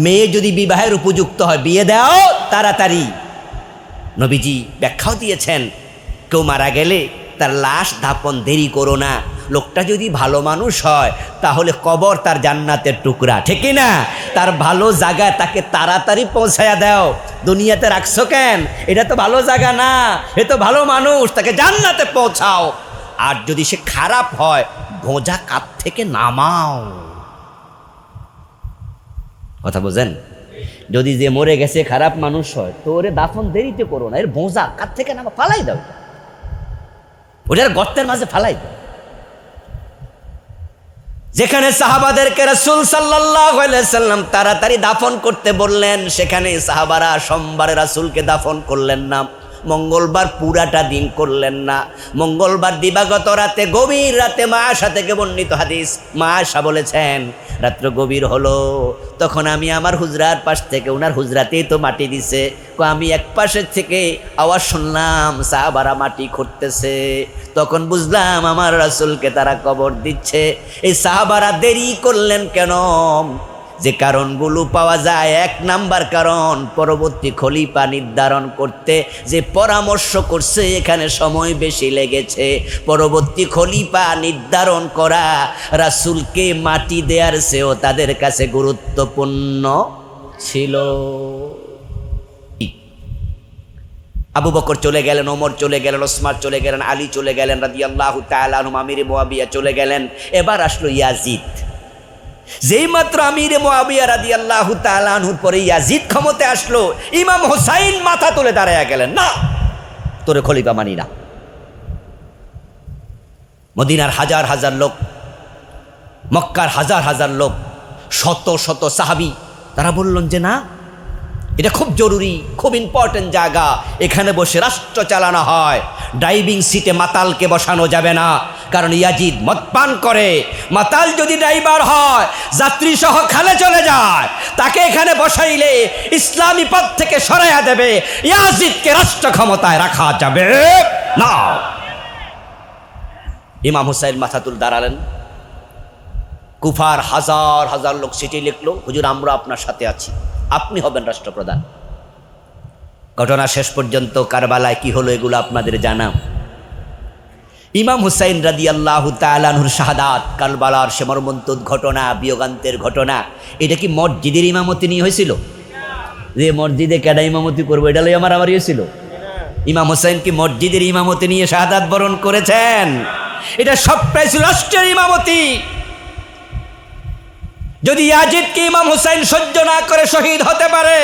মেয়ে যদি বিবাহের উপযুক্ত হয় বিয়ে দাও তাড়াতাড়ি। নবীজি ব্যাখ্যাও দিয়েছেন, কেউ মারা গেলে তার লাশ দাফন দেরি করো না। লোকটা যদি ভালো মানুষ হয় তাহলে কবর তার জান্নাতের টুকরা, ঠিক না? তার ভালো জায়গায় তাকে তাড়াতাড়ি পৌঁছায়া দাও। দুনিয়াতে রাখছো কেন? এটা তো ভালো জায়গা না, এ তো ভালো মানুষ, তাকে জান্নাতে পৌঁছাও। আর যদি সে খারাপ হয় বোঝা কাঁধ থেকে নামাও। কথা বোঝেন? যদি যে মরে গেছে খারাপ মানুষ হয় তো ওরে দাফন দেরিতে করো না, এর বোঝা কাঁধ থেকে নামা, ফালাই দাও, ওটার গর্তের মাঝে ফালাই দাও। যেখানে সাহাবাদেরকে রাসূল সাল্লাল্লাহু আলাইহি সাল্লাম তাড়াতাড়ি দাফন করতে বললেন, সেখানে সাহাবারা সোমবারে রাসূলকে দাফন করলেন না, মঙ্গলবার পুরাটা দিন করলেন না। মঙ্গলবার দিবাগত রাতে, গভীর রাতে, মা আয়েশা থেকে বর্ণিত হাদিস, মা আয়েশা বলেছেন রাত্র গভীর হলো, তখন আমি আমার হুজরার পাশ থেকে, ওনার হুজরাতেই তো মাটি দিছে, আমি এক পাশের থেকে আওয়াজ শুনলাম সাহাবারা মাটি খুঁড়তেছে। তখন বুঝলাম আমার রাসূলকে তারা কবর দিচ্ছে। এই সাহাবারা দেরি করলেন কেন? যে কারণগুলো পাওয়া যায়, 1 নাম্বার কারণ, পরবর্তী খলিফা নির্ধারণ করতে যে পরামর্শ করছে এখানে সময় বেশি লেগেছে। পরবর্তী খলিফা নির্ধারণ করা রাসূলকে মাটি দেওয়ার চেয়েও তাদের কাছে গুরুত্বপূর্ণ ছিল। আবু বকর চলে গেলেন, ওমর চলে গেলেন, ওসমান চলে গেলেন, আলী চলে গেলেন রাদিয়াল্লাহু তাআলা আনহু, আমিরে মুআবিয়া চলে গেলেন। এবার আসলো ইয়াজিদ। যেই মাত্র আমিরে মুআবিয়া রাদিয়াল্লাহু তাআলা আনহুর পরে ইয়াজিদ ক্ষমতায় আসলো, ইমাম হোসাইন মাথা তুলে দাঁড়ায়া গেলেন, না, তোরে খলিফা মানি না। মদিনার হাজার হাজার লোক, মক্কার হাজার হাজার লোক, শত শত সাহাবী, তারা বললেন যে না, এটা খুব জরুরি, খুব ইম্পর্টেন্ট জায়গা, এখানে বসে রাষ্ট্র চালানো হয়, ড্রাইভিং সিটে মাতালকে বসানো যাবে না, কারণ ইয়াজিদ মদপান করে। মাতাল যদি ড্রাইভার হয়, যাত্রী সহ খালে চলে যায়, তাকে এখানে বসাইলে ইসলামী পথ থেকে সরাইয়া দেবে, ইয়াজিদকে রাষ্ট্র ক্ষমতায় রাখা যাবে না। ইমাম হুসাইন মাথা তুলে দাঁড়ালেন। কুফার হাজার হাজার লোক চিঠি লিখলো, হুজুর আমরা আপনার সাথে আছি, আপনি হবেন রাষ্ট্রপ্রধান। ঘটনা শেষ পর্যন্ত কারবালায় কি হলো এগুলো আপনাদের জানা। ইমাম হুসাইন রাদিয়াল্লাহু তাআলা আনহুর শাহাদাত, কারবালার সে মর্মন্তুদ ঘটনা, বিয়োগান্তের ঘটনা, এটা কি মসজিদের ইমামতি নিয়ে হয়েছিল? যে মসজিদে কেডা ইমামতি করবো এটা লই আমার হয়েছিল? ইমাম হুসাইন কি মসজিদের ইমামতি নিয়ে শাহাদাত বরণ করেছেন? এটা সবটাই ছিল রাষ্ট্রের ইমামতি। যদি ইয়াজিদকে ইমাম হুসাইন সহ্য না করে শহীদ হতে পারে,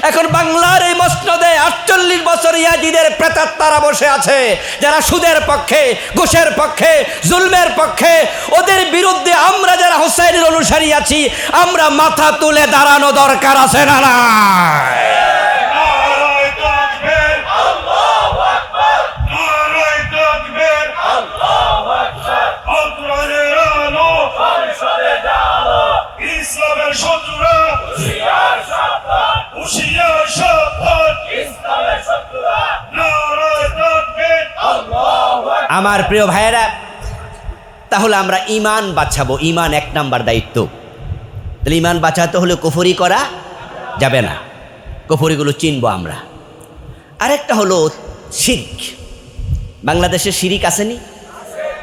এখন বাংলার এই মসনদে 48 বছর ইয়াজিদের প্রেতাত্মারা বসে আছে, যারা সুদের পক্ষে, ঘুষের পক্ষে, জুলমের পক্ষে। ওদের বিরুদ্ধে আমরা যারা হুসাইনের অনুসারী আছি, আমরা মাথা তুলে দাঁড়ানো দরকার আছে না না? নারায়ে তাকবীর, আল্লাহু আকবার, নারায়ে তাকবীর, আল্লাহু আকবার। আল কোরআনের আলো সংসদে জ্বালো, ইসলামের শত্রুরা হুঁশিয়ার সাবধান, হুঁশিয়ার সাবধান, ইসলামের শত্রুরা। নারায়ে তাকবীর, আল্লাহু আকবার। আমার প্রিয় ভাইয়েরা, তাহলে আমরা ঈমান বাঁচাবো, ঈমান 1 নাম্বার দায়িত্ব। তাহলে ঈমান বাঁচাতে হলে কুফরি করা যাবে না, কুফরিগুলো চিনবো আমরা। আরেকটা হলো শিরক। বাংলাদেশে শিরিক আসেনি?